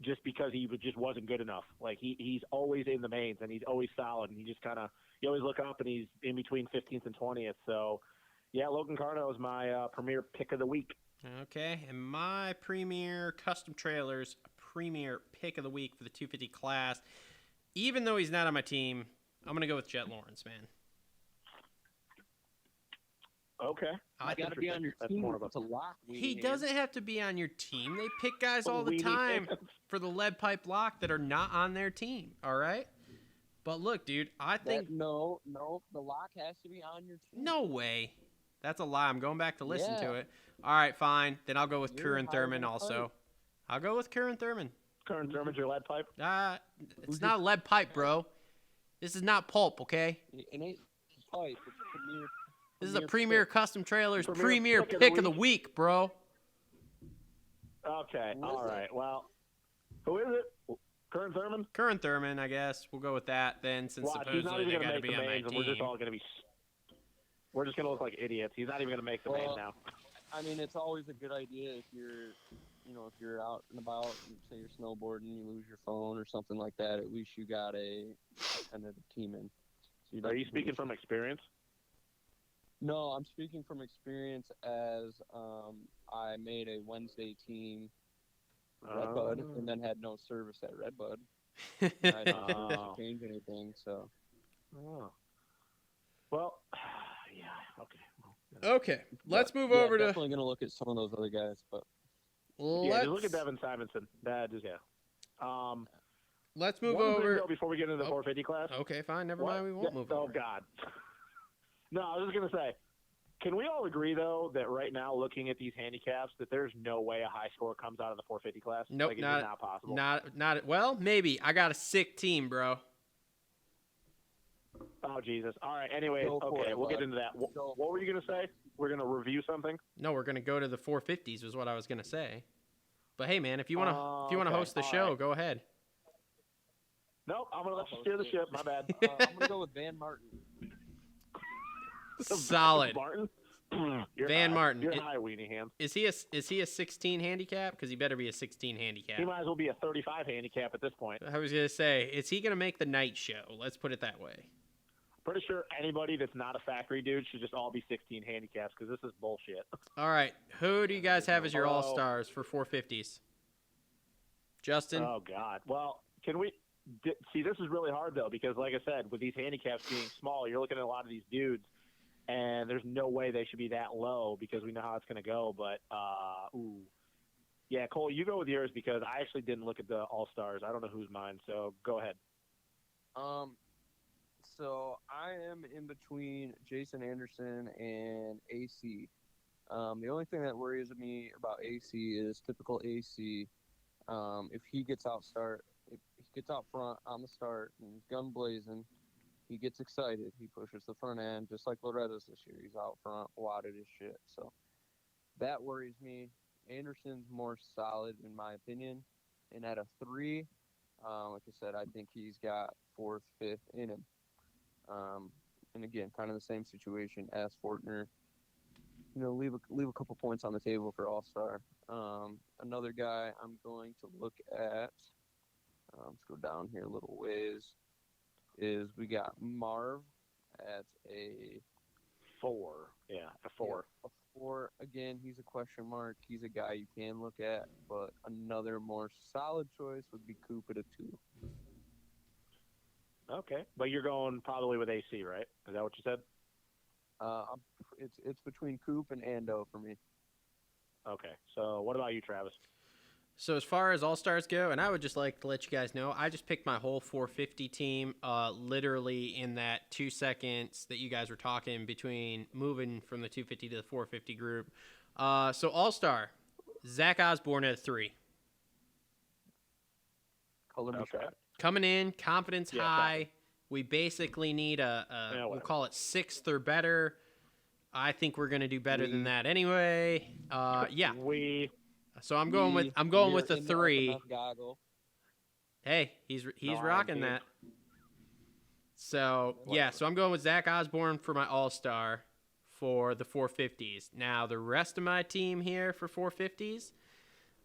D: just because he just wasn't good enough. Like he's always in the mains and he's always solid, and you always look up and he's in between 15th and 20th. So yeah, Logan Carno is my premier pick of the week.
C: Okay, and my premier custom trailers premier pick of the week for the 250 class, even though he's not on my team, I'm gonna go with Jet Lawrence, man.
D: Okay.
E: I got to be on your team. It's a lock.
C: He doesn't have to be on your team. They pick guys all the time for the lead pipe lock that are not on their team. All right. But look, dude, I think
E: no, the lock has to be on your team.
C: No way. That's a lie. I'm going back to listen to it. All right, fine. Then I'll go with Curran Thurman also. I'll go with Curran Thurman.
D: Curran Thurman's your lead pipe?
C: It's not a lead pipe, bro. This is not pulp, okay?
E: It ain't pipe. It's premier.
C: This is a premier custom trailers premier pick of the week, bro.
D: Okay. All right. Well, who is it? Curran Thurman?
C: Curran Thurman, I guess. We'll go with that then, since supposedly they got to be on my team.
D: We're just all going to be. We're just going to look like idiots. He's not even going to make the main now.
E: I mean, it's always a good idea if you're out and about, and say you're snowboarding, you lose your phone or something like that. At least you got a kind of a team in. So
D: Are you speaking from experience?
E: No, I'm speaking from experience as I made a Wednesday team Redbud and then had no service at Redbud. I didn't change anything, so.
D: Oh. Well, yeah, okay.
C: Okay, let's move over to.
E: Definitely gonna look at some of those other guys, but.
D: Just look at Devin Simonson.
C: Let's move over
D: before we get into the 450 class.
C: Okay, fine. Never mind. We won't move over.
D: Oh God. No, I was just gonna say. Can we all agree though that right now, looking at these handicaps, that there's no way a high score comes out of the 450 class?
C: Nope,
D: like, it's not possible.
C: Not. Well, maybe. I got a sick team, bro.
D: Oh Jesus! All right. Anyways, okay, we'll get into that. What were you gonna say? We're gonna review something?
C: No, we're gonna go to the 450s. Was what I was gonna say. But hey, man, if you wanna host the show, go ahead.
D: Nope, I'm gonna let you steer the ship. My bad.
E: I'm gonna go with Van Martin.
C: Solid.
D: Martin.
C: Van Martin.
D: You're high, weenie hands.
C: Is he a 16 handicap? Because he better be a 16 handicap.
D: He might as well be a 35 handicap at this point.
C: I was gonna say, is he gonna make the night show? Let's put it that way.
D: Pretty sure anybody that's not a factory dude should just all be 16 handicaps because this is bullshit.
C: All right. Who do you guys have as your all-stars for 450s? Justin?
D: Oh, God. Well, can we see, this is really hard, though, because, like I said, with these handicaps being small, you're looking at a lot of these dudes, and there's no way they should be that low because we know how it's going to go. But, yeah, Cole, you go with yours because I actually didn't look at the all-stars. I don't know who's mine, so go ahead.
E: So I am in between Jason Anderson and AC. The only thing that worries me about AC is typical AC. If he gets out front on the start and gun blazing, he gets excited. He pushes the front end just like Loretta's this year. He's out front, wadded as shit. So that worries me. Anderson's more solid in my opinion. And at a 3, like I said, I think he's got 4th, 5th in him. And again, kind of the same situation as Fortner. Leave a couple points on the table for All-Star. Another guy I'm going to look at, let's go down here a little ways, is we got Marv at a
D: 4. Yeah, a 4.
E: Yeah, a 4. Again, he's a question mark. He's a guy you can look at, but another more solid choice would be Coop at a 2.
D: Okay, but you're going probably with AC, right? Is that what you said?
E: It's between Coop and Ando for me.
D: Okay, so what about you, Travis?
C: So as far as all-stars go, and I would just like to let you guys know, I just picked my whole 450 team literally in that 2 seconds that you guys were talking between moving from the 250 to the 450 group. So all-star, Zach Osborne at a 3.
E: Color me
D: Okay.
C: Coming in, confidence
D: Yeah,
C: high. We basically need we'll call it 6th or better. I think we're going to do better than that anyway. Yeah. So I'm going with the 3. Hey, he's rocking that. So, yeah, so I'm going with Zach Osborne for my all-star for the 450s. Now, the rest of my team here for 450s,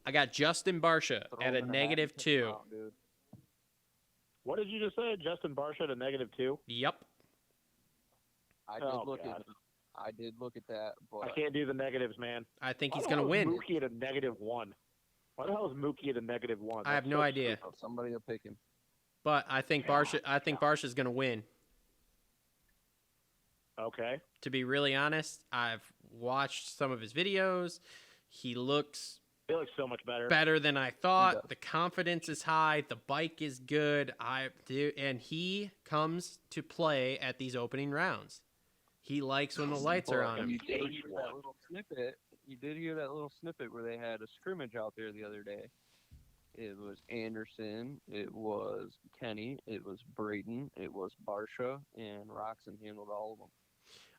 C: I got Justin Barsha at a -2.
D: What did you just say? Justin Barsha at a -2?
C: Yep.
E: I did look at that, but
D: I can't do the negatives, man.
C: I think he's going to win.
D: Mookie at a -1. Why the hell is Mookie at a -1?
C: I have no idea.
E: Somebody will pick him.
C: But I think Barsha's going to win.
D: Okay.
C: To be really honest, I've watched some of his videos. He looks
D: so much
C: better than I thought. The confidence is high. The bike is good. And he comes to play at these opening rounds. He likes when the lights are on him.
E: You did hear that little snippet. You did hear that little snippet where they had a scrimmage out there the other day. It was Anderson. It was Kenny. It was Braden. It was Barsha, and Roxon handled all of them.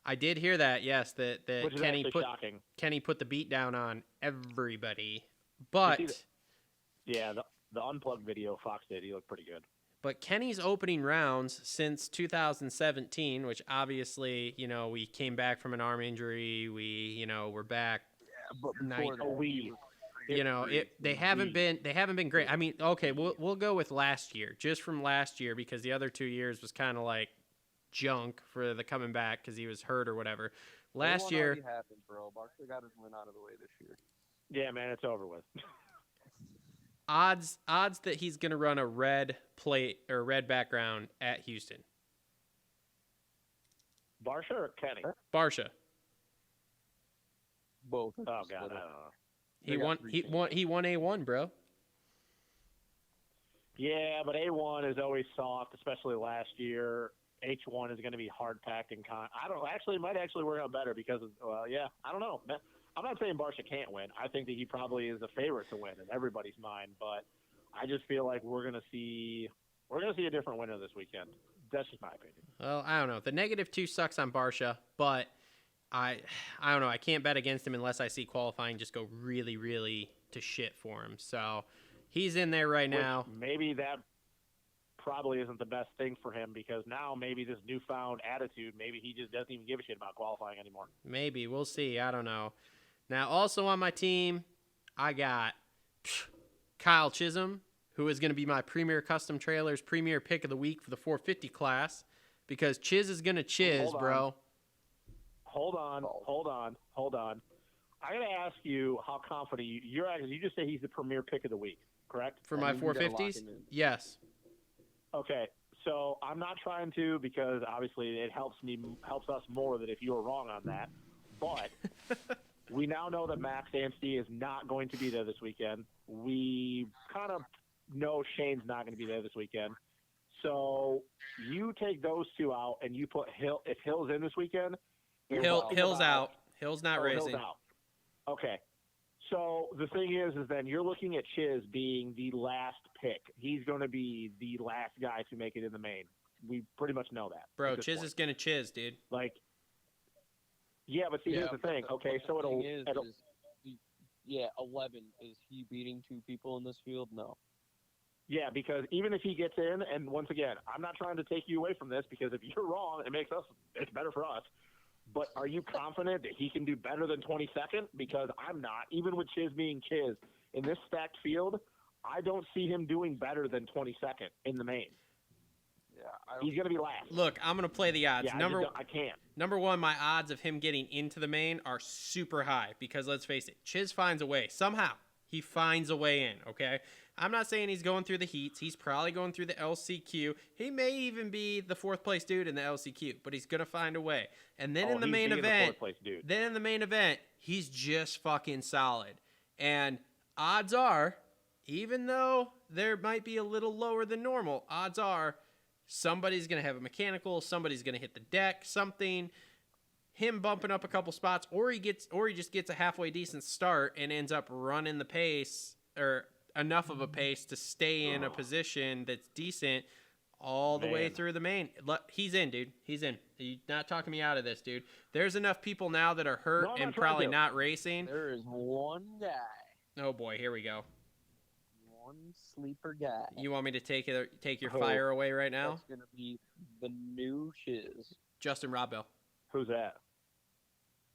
C: I did hear that. Yes, that
D: Which is shocking.
C: Kenny put the beat down on everybody. But
D: the unplugged video Fox did, he looked pretty good.
C: But Kenny's opening rounds since 2017, which obviously, we came back from an arm injury. We're back.
E: Yeah, but
C: they haven't been great. I mean, okay, we'll go with last year, just from last year, because the other 2 years was kind of like junk for the coming back because he was hurt or whatever. Last year
E: happened, bro. Barkley got his win out of the way this year.
D: Yeah, man, it's over with.
C: Odds that he's going to run a red plate or red background at Houston.
D: Barsha or Kenny?
C: Barsha.
E: Both.
D: Oh God, I don't know.
C: He won A1, bro.
D: Yeah, but A1 is always soft, especially last year. H1 is going to be hard packed and it might actually work out better because of, I don't know. I'm not saying Barsha can't win. I think that he probably is a favorite to win in everybody's mind, but I just feel like we're going to see a different winner this weekend. That's just my opinion.
C: Well, I don't know. The -2 sucks on Barsha, but I don't know. I can't bet against him unless I see qualifying just go really, really to shit for him. So he's in there right now.
D: Maybe that probably isn't the best thing for him because now maybe this newfound attitude, maybe he just doesn't even give a shit about qualifying anymore.
C: Maybe. We'll see. I don't know. Now, also on my team, I got Kyle Chisholm, who is going to be my Premier Custom Trailers Premier Pick of the Week for the 450 class. because Chiz is gonna chiz, bro.
D: Hold on. I gotta ask you how confident you're. You just say he's the premier pick of the week, correct?
C: For my
E: you gotta lock
C: 450s?
E: him in.
C: Yes.
D: Okay, so I'm not trying to because obviously it helps us more than if you were wrong on that. But we now know that Max Anstey is not going to be there this weekend. We kind of know Shane's not going to be there this weekend. So you take those two out and you put Hill. If Hill's in this weekend,
C: Hill's out. Hill's not racing.
D: Hill's out. Okay. So the thing is then you're looking at Chiz being the last pick. He's going to be the last guy to make it in the main. We pretty much know that.
C: Bro, Chiz is going to chiz, dude.
D: Like, yeah, but see, here's the thing. Okay, so it'll
E: 11. Is he beating two people in this field? No.
D: Yeah, because even if he gets in, and once again, I'm not trying to take you away from this because if you're wrong, it's better for us. But are you confident that he can do better than 22nd? Because I'm not. Even with Chiz being Chiz, in this stacked field, I don't see him doing better than 22nd in the main.
E: Yeah,
D: he's going to be last.
C: Look, I'm going to play the odds.
D: Yeah, I can't.
C: Number one, my odds of him getting into the main are super high because let's face it, Chiz finds a way. Somehow, he finds a way in, okay? I'm not saying he's going through the heats. He's probably going through the LCQ. He may even be the fourth place dude in the LCQ, but he's going to find a way. And then in the main event, he's just fucking solid. And odds are, even though there might be a little lower than normal, odds are somebody's going to have a mechanical, somebody's going to hit the deck, something, him bumping up a couple spots, or he just gets a halfway decent start and ends up running the pace or enough of a pace to stay in a position that's decent all the way through the main. He's in, dude. He's in. You're not talking me out of this, dude. There's enough people now that are hurt and probably not racing.
E: There is one guy.
C: Oh boy, here we go.
E: One sleeper guy.
C: You want me to take your fire away right now?
E: That's gonna be the new Chiz.
C: Justin Rodbell.
D: Who's that?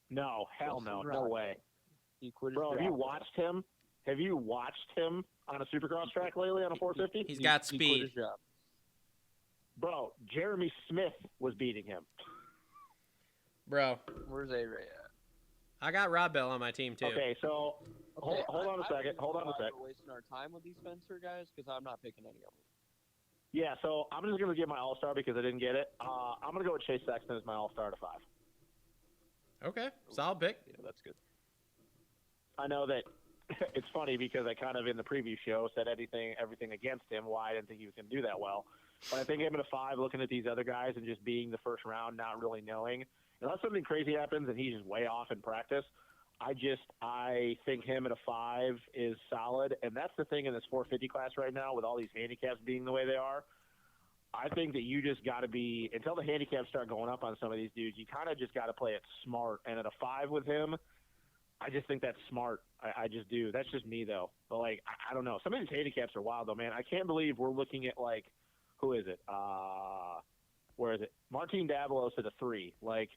D: No, hell no, no way.
E: He quit his
D: Bro,
E: job.
D: have you watched him? Have you watched him on a Supercross track lately on a 450?
C: He's got speed.
E: He quit his job.
D: Bro, Jeremy Smith was beating him.
C: Bro,
E: where's A-Ray at?
C: I got Rodbell on my team too.
D: Okay, so hold on a second. Hold on a sec.
E: We're wasting our time with these Spencer guys because I'm not picking any of them.
D: Yeah, so I'm just going to give my All-Star because I didn't get it. I'm going to go with Chase Sexton as my All-Star to 5.
C: Okay, solid pick.
E: Yeah, that's good.
D: I know that it's funny because I kind of in the preview show said everything against him, why I didn't think he was going to do that well. But I think him at a 5, looking at these other guys and just being the first round, not really knowing. Unless something crazy happens and he's just way off in practice, I think him at a 5 is solid. And that's the thing in this 450 class right now with all these handicaps being the way they are. I think that you just got to be, until the handicaps start going up on some of these dudes, you kind of just got to play it smart. And at a 5 with him, I just think that's smart. I just do. That's just me, though. But, like, I don't know. Some of these handicaps are wild, though, man. I can't believe we're looking at, like, who is it? Where is it? Martin Davalos at a 3. Like,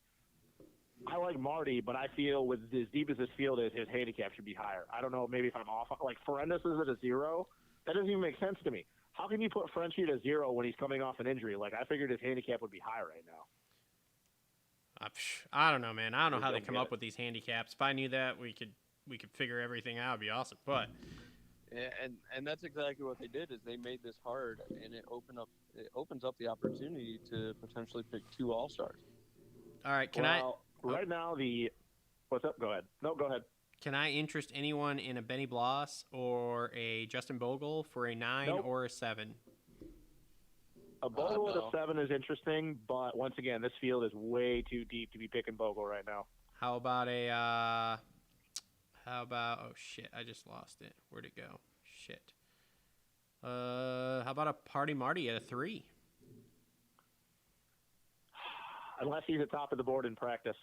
D: I like Marty, but I feel with as deep as this field is, his handicap should be higher. I don't know. Maybe if I'm off. Like, Ferendis is at a 0. That doesn't even make sense to me. How can you put Frenchie at a 0 when he's coming off an injury? Like, I figured his handicap would be higher right now.
C: I don't know, man. I don't know how they come up with these handicaps. If I knew that, we could figure everything out. It'd be awesome. But
E: yeah, and that's exactly what they did is they made this hard, and it opens up the opportunity to potentially pick 2 All-Stars.
C: All right,
D: right now what's up? Go ahead. No, go ahead.
C: Can I interest anyone in a Benny Bloss or a Justin Bogle for a 9 or a 7?
D: A Bogle at a 7 is interesting, but once again, this field is way too deep to be picking Bogle right now.
C: How about oh shit, I just lost it. Where'd it go? Shit. How about a Party Marty at a 3?
D: Unless he's at top of the board in practice.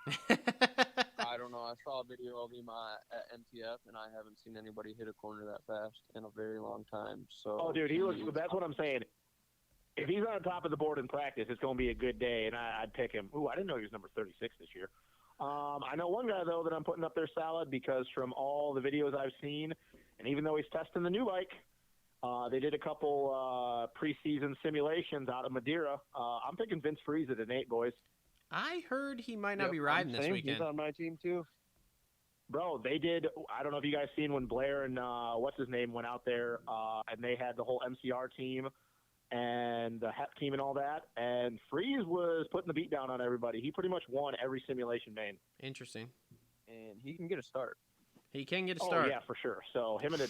E: I don't know. I saw a video of him at MTF, and I haven't seen anybody hit a corner that fast in a very long time. So. Oh, dude,
D: that's what I'm saying. If he's on top of the board in practice, it's going to be a good day, and I'd pick him. Ooh, I didn't know he was number 36 this year. I know one guy, though, that I'm putting up there solid because from all the videos I've seen, and even though he's testing the new bike, They did a couple preseason simulations out of Madeira. I'm picking Vince Freeze at an 8, boys.
C: I heard he might not
E: Yep,
C: be riding this
E: same.
C: weekend.
E: He's on my team too.
D: Bro, they did. I don't know if you guys seen when Blair and what's his name went out there, and they had the whole MCR team and the HEP team and all that. And Freeze was putting the beat down on everybody. He pretty much won every simulation main.
C: Interesting.
E: And he can get a start.
C: He can get a start.
D: Oh yeah, for sure. So him at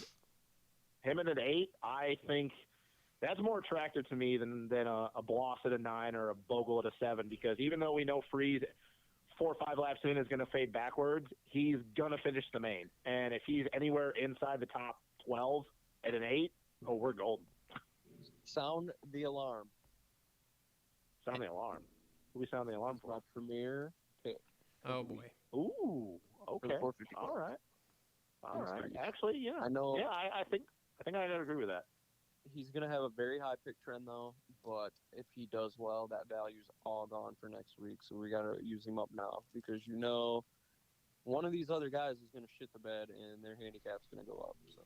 D: an 8, I think that's more attractive to me than a Bloss at a 9 or a Bogle at a 7, because even though we know Freeze 4 or 5 laps in is going to fade backwards, he's going to finish the main. And if he's anywhere inside the top 12 at an 8, oh, we're golden.
E: Sound the alarm.
D: Sound the alarm. Who we sound the alarm
E: My
D: for?
E: premier pick.
C: Oh boy.
D: Ooh, okay.
E: 450
D: All right. All
E: Thanks,
D: right.
E: Freeze.
D: Actually, yeah.
E: I know.
D: Yeah, I think I gotta agree with that.
E: He's going to have a very high pick trend, though. But if he does well, that value's all gone for next week. So we got to use him up now because one of these other guys is going to shit the bed and their handicap's going to go up. So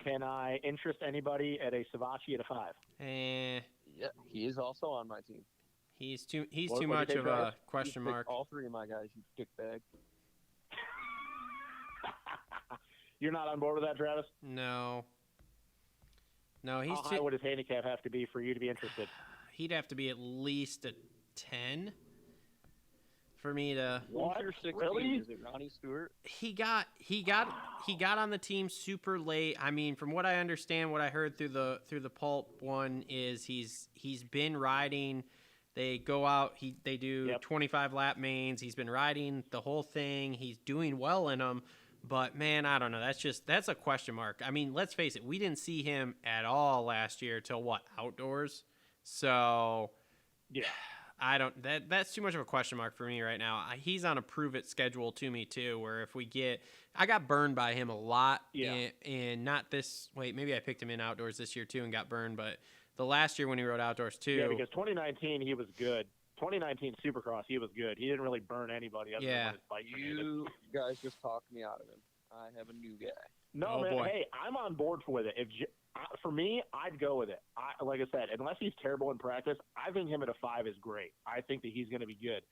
D: Can I interest anybody at a Savachi at a 5?
E: yeah, he is also on my team.
C: He's too
D: What
C: much
D: do you
C: of
D: think,
C: a
D: Travis?
C: question
E: You pick
C: mark.
E: all 3 of my guys, you dickbag.
D: You're not on board with that, Travis?
C: No. No, he's
D: How high
C: too.
D: would his handicap have to be for you to be interested?
C: He'd have to be at least a 10 for me to.
D: What?
E: Who's your 16?
D: Really?
E: Is it Ronnie Stewart?
C: He got on the team super late. I mean, from what I understand, what I heard through the pulp one is he's been riding. They go out. They do 25 lap mains. He's been riding the whole thing. He's doing well in them. But man, I don't know. That's a question mark. I mean, let's face it. We didn't see him at all last year till what, outdoors. So
D: Yeah.
C: I don't. That's too much of a question mark for me right now. He's on a prove it schedule to me too. Where if we get, I got burned by him a lot.
D: Yeah.
C: And not this. Wait, maybe I picked him in outdoors this year too and got burned. But the last year when he rode outdoors too.
D: Yeah, because 2019 he was good. 2019 Supercross he was good. He didn't really burn anybody other than when his bike grenaded.
E: You guys just talked me out of him. I have a new guy.
D: No,
C: Oh,
D: man.
C: boy.
D: Hey, I'm on board with it. For me, I'd go with it. Like I said, unless he's terrible in practice, I think him at a 5 is great. I think that he's going to be good.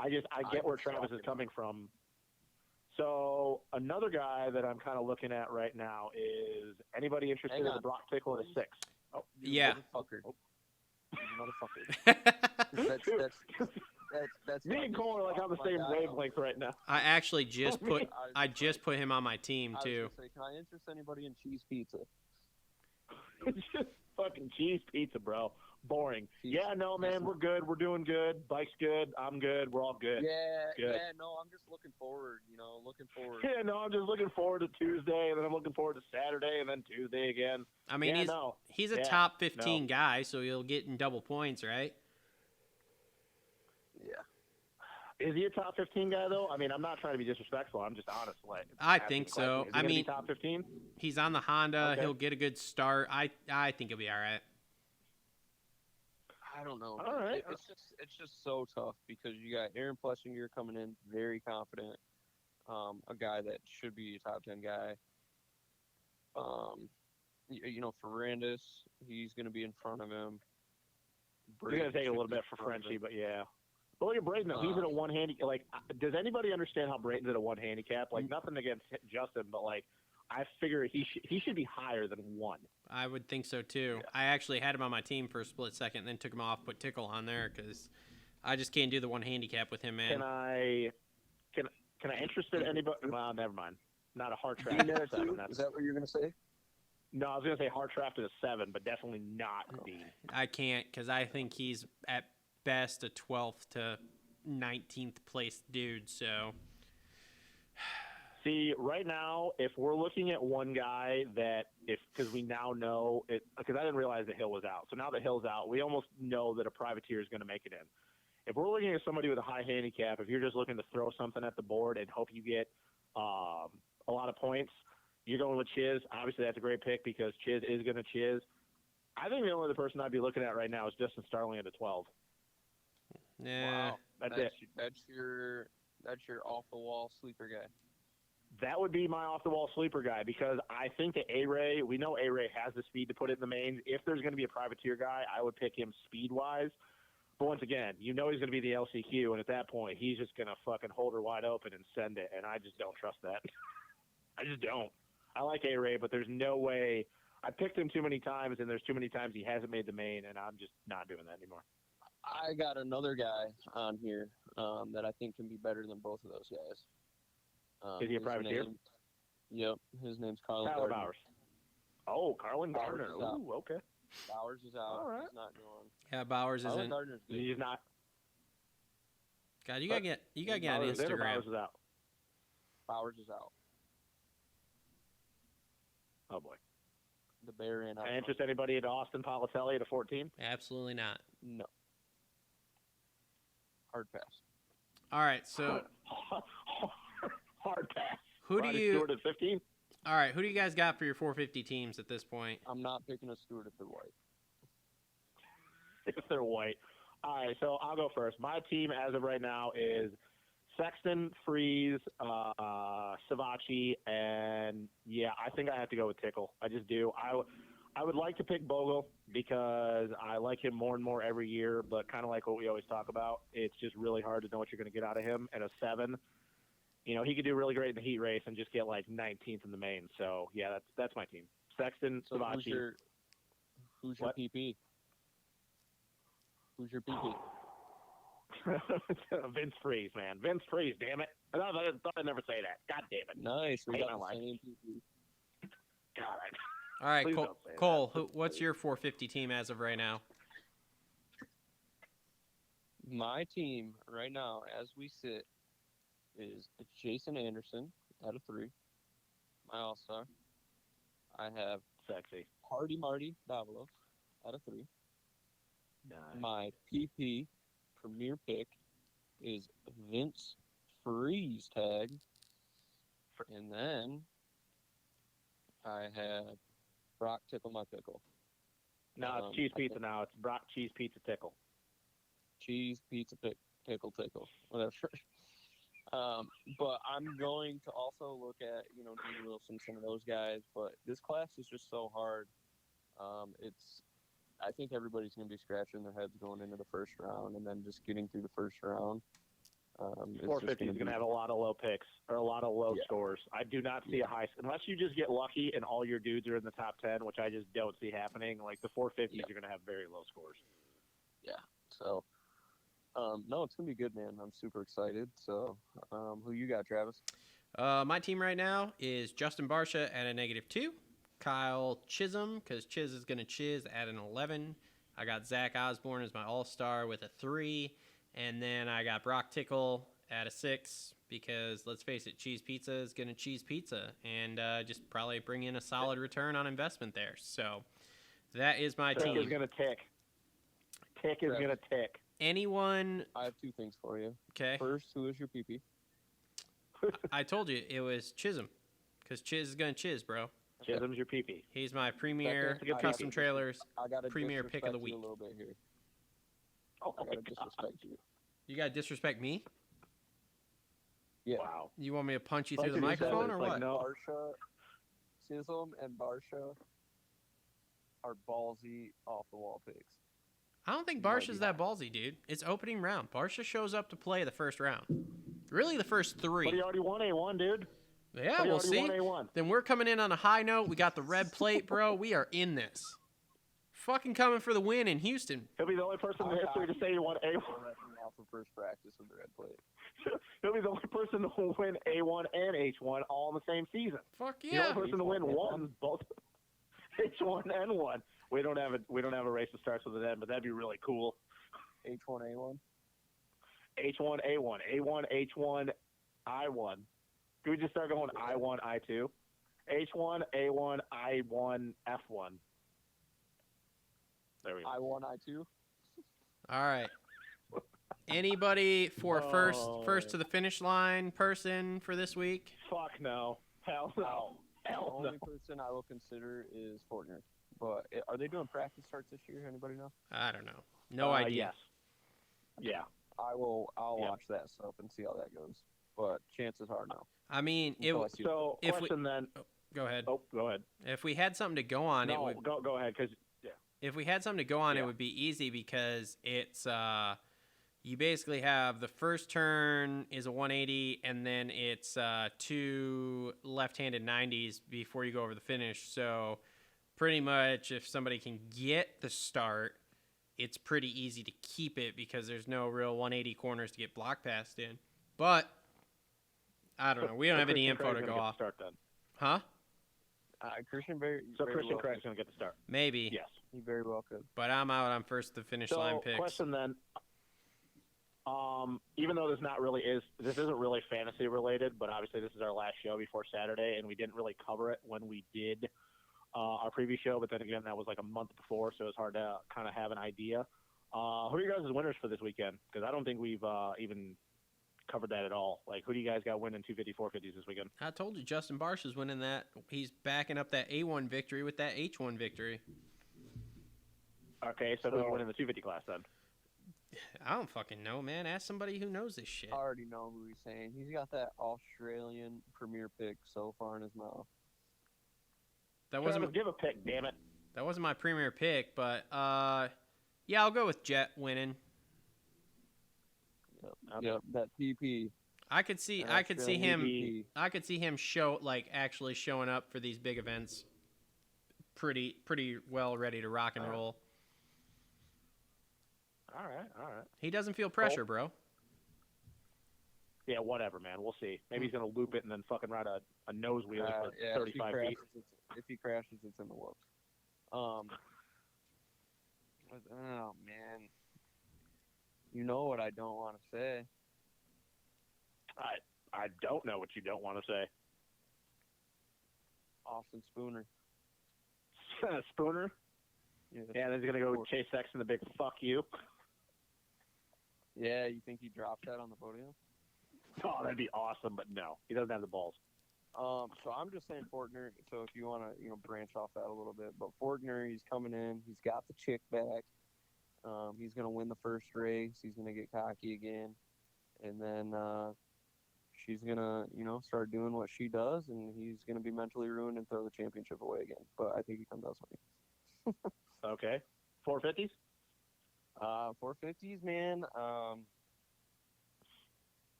D: I get where Travis is coming from. So another guy that I'm kind of looking at right now is anybody interested in the Brock Tickle at a 6? Oh,
C: Yeah.
E: Motherfucker.
D: Dude,
E: That's
D: me and Cole are like on the same wavelength right now.
C: I actually just put him on my team too.
E: Say, can I interest anybody in cheese pizza?
D: It's just fucking cheese pizza, bro. Boring.
E: Cheese.
D: Yeah, no, man, we're good. We're doing good. Bike's good. I'm good. We're all good.
E: Yeah, no, I'm just looking forward,
D: Yeah, no, I'm just looking forward to Tuesday, and then I'm looking forward to Saturday, and then Tuesday again.
C: I mean, he's a top 15 guy, so he'll get in double points, right?
E: Yeah.
D: Is he a top 15 guy, though? I mean, I'm not trying to be disrespectful. I'm just honest.
C: I think so.
D: Is he gonna be top 15?
C: He's on the Honda.
D: Okay.
C: He'll get a good start. I think he'll be all right.
E: I don't know.
D: All right.
E: It's just so tough because you got Aaron Plessinger coming in very confident, a guy that should be a top 10 guy. Ferrandis, he's going to be in front of him.
D: It's going to take a little bit for Frenchie, but yeah. But look at Braden, though. He's at a one handicap. Like, does anybody understand how Braden's at a one handicap? Like, nothing against Justin, but, like, I figure he should be higher than 1.
C: I would think so too. Yeah. I actually had him on my team for a split second, then took him off, put Tickle on there because I just can't do the one handicap with him, man.
D: Can I interest in anybody? Well, never mind. Not a hard track at a 7.
E: Is that what you're going to say?
D: No, I was going to say hard track at a 7, but definitely not Dean.
C: I can't because I think he's at best a 12th to 19th place dude. So.
D: See, right now, if we're looking at one guy because we now know it, because I didn't realize that Hill was out. So now that Hill's out, we almost know that a privateer is going to make it in. If we're looking at somebody with a high handicap, if you're just looking to throw something at the board and hope you get a lot of points, you're going with Chiz. Obviously, that's a great pick because Chiz is going to Chiz. I think the only other person I'd be looking at right now is Justin Starling at a 12.
C: Yeah,
D: wow. That's it.
E: That's your off the wall sleeper guy.
D: That would be my off-the-wall sleeper guy because I think that A-Ray, we know A-Ray has the speed to put it in the mains. If there's going to be a privateer guy, I would pick him speed-wise. But once again, you know he's going to be the LCQ, and at that point, he's just going to fucking hold her wide open and send it, and I just don't trust that. I just don't. I like A-Ray, but there's no way. I picked him too many times, and there's too many times he hasn't made the main, and I'm just not doing that anymore.
E: I got another guy on here that I think can be better than both of those guys.
D: Is he a privateer?
E: Yep, his name's Carlin
D: Tyler
E: Gardner.
D: Bowers. Oh, Carlin Gardner.
E: Bowers is out.
D: Ooh, okay.
E: Bowers is out.
D: All right.
E: He's not going.
C: Yeah, Bowers
E: Carlin
C: isn't.
E: Gardner's good.
D: He's not.
C: God, you gotta get on
D: Bowers is in or
C: Instagram.
D: Bowers is out.
E: Bowers is out.
D: Oh, boy.
E: The bear ran out.
D: Can I interest anybody at Austin Politelli at a 14?
C: Absolutely not.
E: No. Hard pass.
C: All right, so
D: Hard pass.
C: who do
D: Rodney
C: you?
D: Stewart at 15?
C: All right, who do you guys got for your 450 teams at this point?
E: I'm not picking a Stewart if they're white.
D: If they're white. All right, so I'll go first. My team as of right now is Sexton, Freeze, Savachi, and yeah, I think I have to go with Tickle. I just do. I would like to pick Bogle because I like him more and more every year, but kind of like what we always talk about, it's just really hard to know what you're going to get out of him. At a 7, you know, he could do really great in the heat race and just get like 19th in the main. So yeah, that's my team. Sexton,
E: So
D: Savachi.
E: who's your PP? Who's your PP?
D: Vince Freeze, man. Vince Freeze, damn it. I thought I'd never say that. God damn it.
E: Nice. We
D: Hate
E: got
D: my
E: the
D: life.
E: same PP.
D: God,
C: All right,
D: Please
C: Cole.
D: don't say that.
C: Cole, what's your 450 team as of right now?
E: My team right now, as we sit, is Jason Anderson at a 3. My all-star. I have
D: Sexy.
E: Hardy Marty Davalos at a 3.
D: Nice.
E: My PP premier pick is Vince Freeze tag. And then I have Brock Tickle my pickle.
D: No, it's cheese pizza now. It's Brock cheese pizza tickle.
E: Cheese pizza pickle tickle. Whatever. But I'm going to also look at, Dean Wilson, some of those guys. But this class is just so hard. I think everybody's going to be scratching their heads going into the first round and then just getting through the first round.
D: 450 is going to have a lot of low picks or a lot of low scores. I do not see a high unless you just get lucky and all your dudes are in the top 10, which I just don't see happening. Like the 450s are going to have very low scores.
E: Yeah. So, no, it's going to be good, man. I'm super excited. So, who you got, Travis?
C: My team right now is Justin Barsha at a -2. Kyle Chisholm, because Chiz is going to chiz at an 11. I got Zach Osborne as my all-star with a 3. And then I got Brock Tickle at a 6 because, let's face it, cheese pizza is going to cheese pizza and just probably bring in a solid return on investment there. So that is my team.
D: Tick is going to tick. Tick is going to tick.
C: Anyone?
E: I have 2 things for you.
C: Okay.
E: First, who is your PP?
C: I told you it was Chisholm because Chiz is going to chiz, bro.
D: Chisholm's your PP.
C: He's my premier
E: Second,
C: custom trailers
E: I gotta
C: premier pick of the
E: disrespect
C: week.
E: you a little bit here.
D: Oh,
E: I gotta disrespect you.
C: You got to disrespect me?
E: Yeah.
D: Wow.
C: You want me to punch you
D: Like
C: through the
D: you said,
C: microphone
D: it's
C: or
D: like
C: what?
D: no-
E: Barsha, Chisholm, and Barsha are ballsy off-the-wall picks.
C: I don't think
E: Might
C: Barsha's
E: be
C: that ballsy, dude. It's opening round. Barsha shows up to play the first round. Really, the first 3.
D: But he already won A1, dude.
C: Yeah,
D: But he
C: we'll
D: already
C: see.
D: won A1.
C: Then we're coming in on a high note. We got the red plate, bro. We are in this. Fucking coming for the win in Houston.
D: He'll be the only person in history to say he won A1.
E: Off of first practice with the red plate.
D: He'll be the only person to win A1 and H1 all in the same season.
C: Fuck
D: The
C: yeah.
D: only person to win one, both H1 and 1. We don't have a race that starts with an N, but that'd be really cool.
E: H1A1.
D: H1 A1, A1 H1 I1. Can we just start going I1 I2? H1 A1 I1 F1. There we go.
E: I1, I2.
C: All right. Anybody for
D: Oh.
C: first to the finish line person for this week?
D: Fuck no. Hell no.
E: The
D: Hell no.
E: only person I will consider is Fortner. But are they doing practice starts this year? Anybody know?
C: I don't know. No idea.
D: Yes. Yeah.
E: I'll
D: Yeah.
E: watch that stuff and see how that goes. But chances are no.
C: I mean,
D: So,
C: if
D: question then.
C: go ahead.
D: Oh, go ahead.
C: If we had something to go on,
D: No, go ahead, because
C: if we had something to go on,
D: Yeah.
C: it would be easy because it's you basically have the first turn is a 180, and then it's 2 left-handed 90s before you go over the finish. So pretty much, if somebody can get the start, it's pretty easy to keep it because there's no real 180 corners to get block passed in. But I don't know. We don't have any info to go off.
D: Start then.
C: Huh?
E: Christian
D: Christian Craig's going to get the start.
C: Maybe.
D: Yes.
E: He very well could.
C: But I'm out on first to finish line picks.
D: Question then. Even though this isn't really fantasy related, but obviously this is our last show before Saturday, and we didn't really cover it when we did our previous show. But then again, that was like a month before, so it's hard to kind of have an idea. Who are you guys' winners for this weekend? Because I don't think we've even covered that at all. Like, who do you guys got winning 250, 450s this weekend?
C: I told you Justin Barsh is winning that. He's backing up that A1 victory with that H1 victory.
D: Okay, so who's winning the 250 class then?
C: I don't fucking know, man. Ask somebody who knows this shit.
E: I already know who he's saying. He's got that Australian premier pick so far in his mouth.
C: That wasn't
D: give a pick, damn it.
C: That wasn't my premier pick, but yeah, I'll go with Jet winning.
E: Yep, that PP.
C: I could see him actually showing up for these big events pretty well ready to rock and roll.
D: All right.
C: He doesn't feel pressure, bro.
D: Yeah, whatever, man. We'll see. Maybe he's going to loop it and then fucking ride a nose wheel for 35 feet.
E: If he crashes, it's in the whoops. Oh, man. You know what I don't want to say.
D: I don't know what you don't want to say.
E: Austin Spooner.
D: Spooner?
E: Yeah,
D: then he's going to go with Chase Sexton, the big fuck you.
E: Yeah, you think he dropped that on the podium?
D: Oh, that'd be awesome, but no. He doesn't have the balls.
E: So I'm just saying Fortner. So if you want to, branch off that a little bit, but Fortner, he's coming in. He's got the chick back. He's going to win the first race. He's going to get cocky again. And then she's going to, start doing what she does, and he's going to be mentally ruined and throw the championship away again. But I think he comes out swinging.
D: Okay. 450s?
E: 450s, man.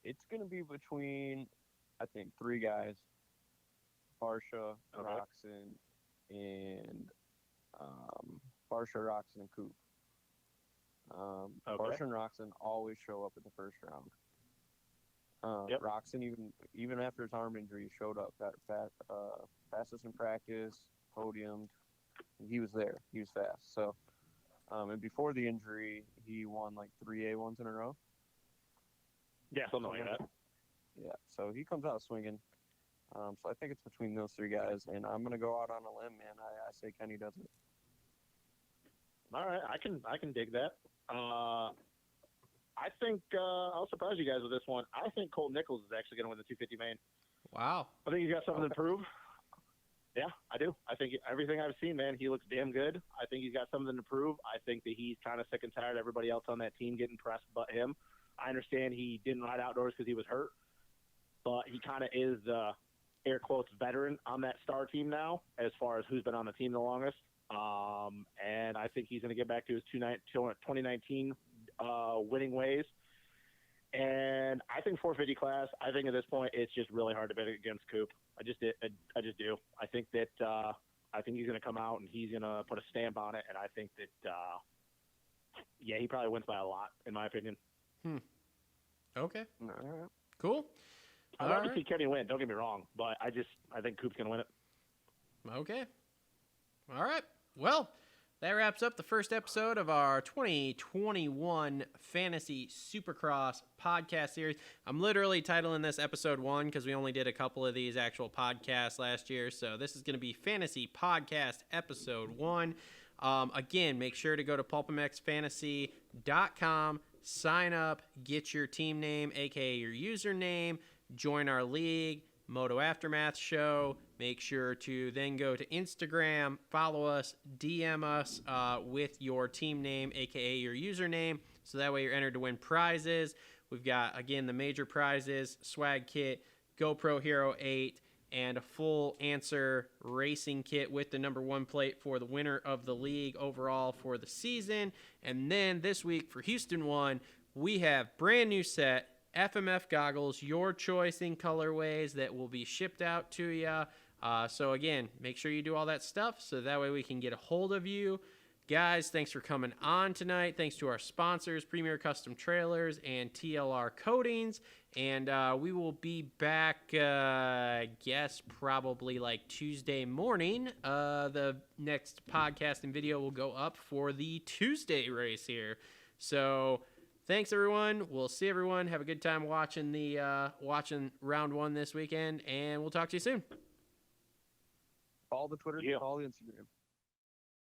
E: It's going to be between, I think, 3 guys. Barsha, Roxon, and Coop. Barsha and Roxon always show up at the first round. Roxon, even after his arm injury, showed up. Got fastest in practice, podiumed. He was there. He was fast. So, and before the injury, he won like 3 A1s in a row.
D: Yeah, something like that.
E: Yeah, so he comes out swinging. So I think it's between those 3 guys, and I'm gonna go out on a limb, man. I say Kenny does it.
D: All right, I can dig that. I think I'll surprise you guys with this one. I think Colt Nichols is actually going to win the 250 main.
C: Wow.
D: I think he's got something to prove. Yeah, I do. I think everything I've seen, man, he looks damn good. I think he's got something to prove. I think that he's kind of sick and tired of everybody else on that team getting pressed but him. I understand he didn't ride outdoors because he was hurt, but he kind of is the air quotes veteran on that star team now as far as who's been on the team the longest. And I think he's going to get back to his 2019 winning ways. And I think 450 class, I think at this point it's just really hard to bet against Coop. I just do. I think that I think he's going to come out and he's going to put a stamp on it. And I think that he probably wins by a lot, in my opinion.
C: Okay.
E: All right.
C: Cool.
D: I'd love to see Kenny win. Don't get me wrong, but I think Coop's going to win it.
C: Okay. All right. Well, that wraps up the first episode of our 2021 Fantasy Supercross podcast series. I'm literally titling this episode 1 because we only did a couple of these actual podcasts last year. So this is going to be Fantasy Podcast episode 1. Again, make sure to go to pulpamxfantasy.com, sign up, get your team name, aka your username, join our league, Moto Aftermath Show. Make sure to then go to Instagram, follow us, DM us with your team name, aka your username, so that way you're entered to win prizes. We've got, again, the major prizes, swag kit, GoPro Hero 8, and a full Answer racing kit with the number 1 plate for the winner of the league overall for the season. And then this week for Houston 1, we have brand new set, FMF goggles, your choice in colorways that will be shipped out to you. So again, make sure you do all that stuff so that way we can get a hold of you. Guys, thanks for coming on tonight. Thanks to our sponsors, Premier Custom Trailers and TLR Coatings. And we will be back, I guess, probably like Tuesday morning. The next podcast and video will go up for the Tuesday race here. So thanks, everyone. We'll see everyone. Have a good time watching watching round 1 this weekend, and we'll talk to you soon.
E: Follow the Twitter, follow the Instagram.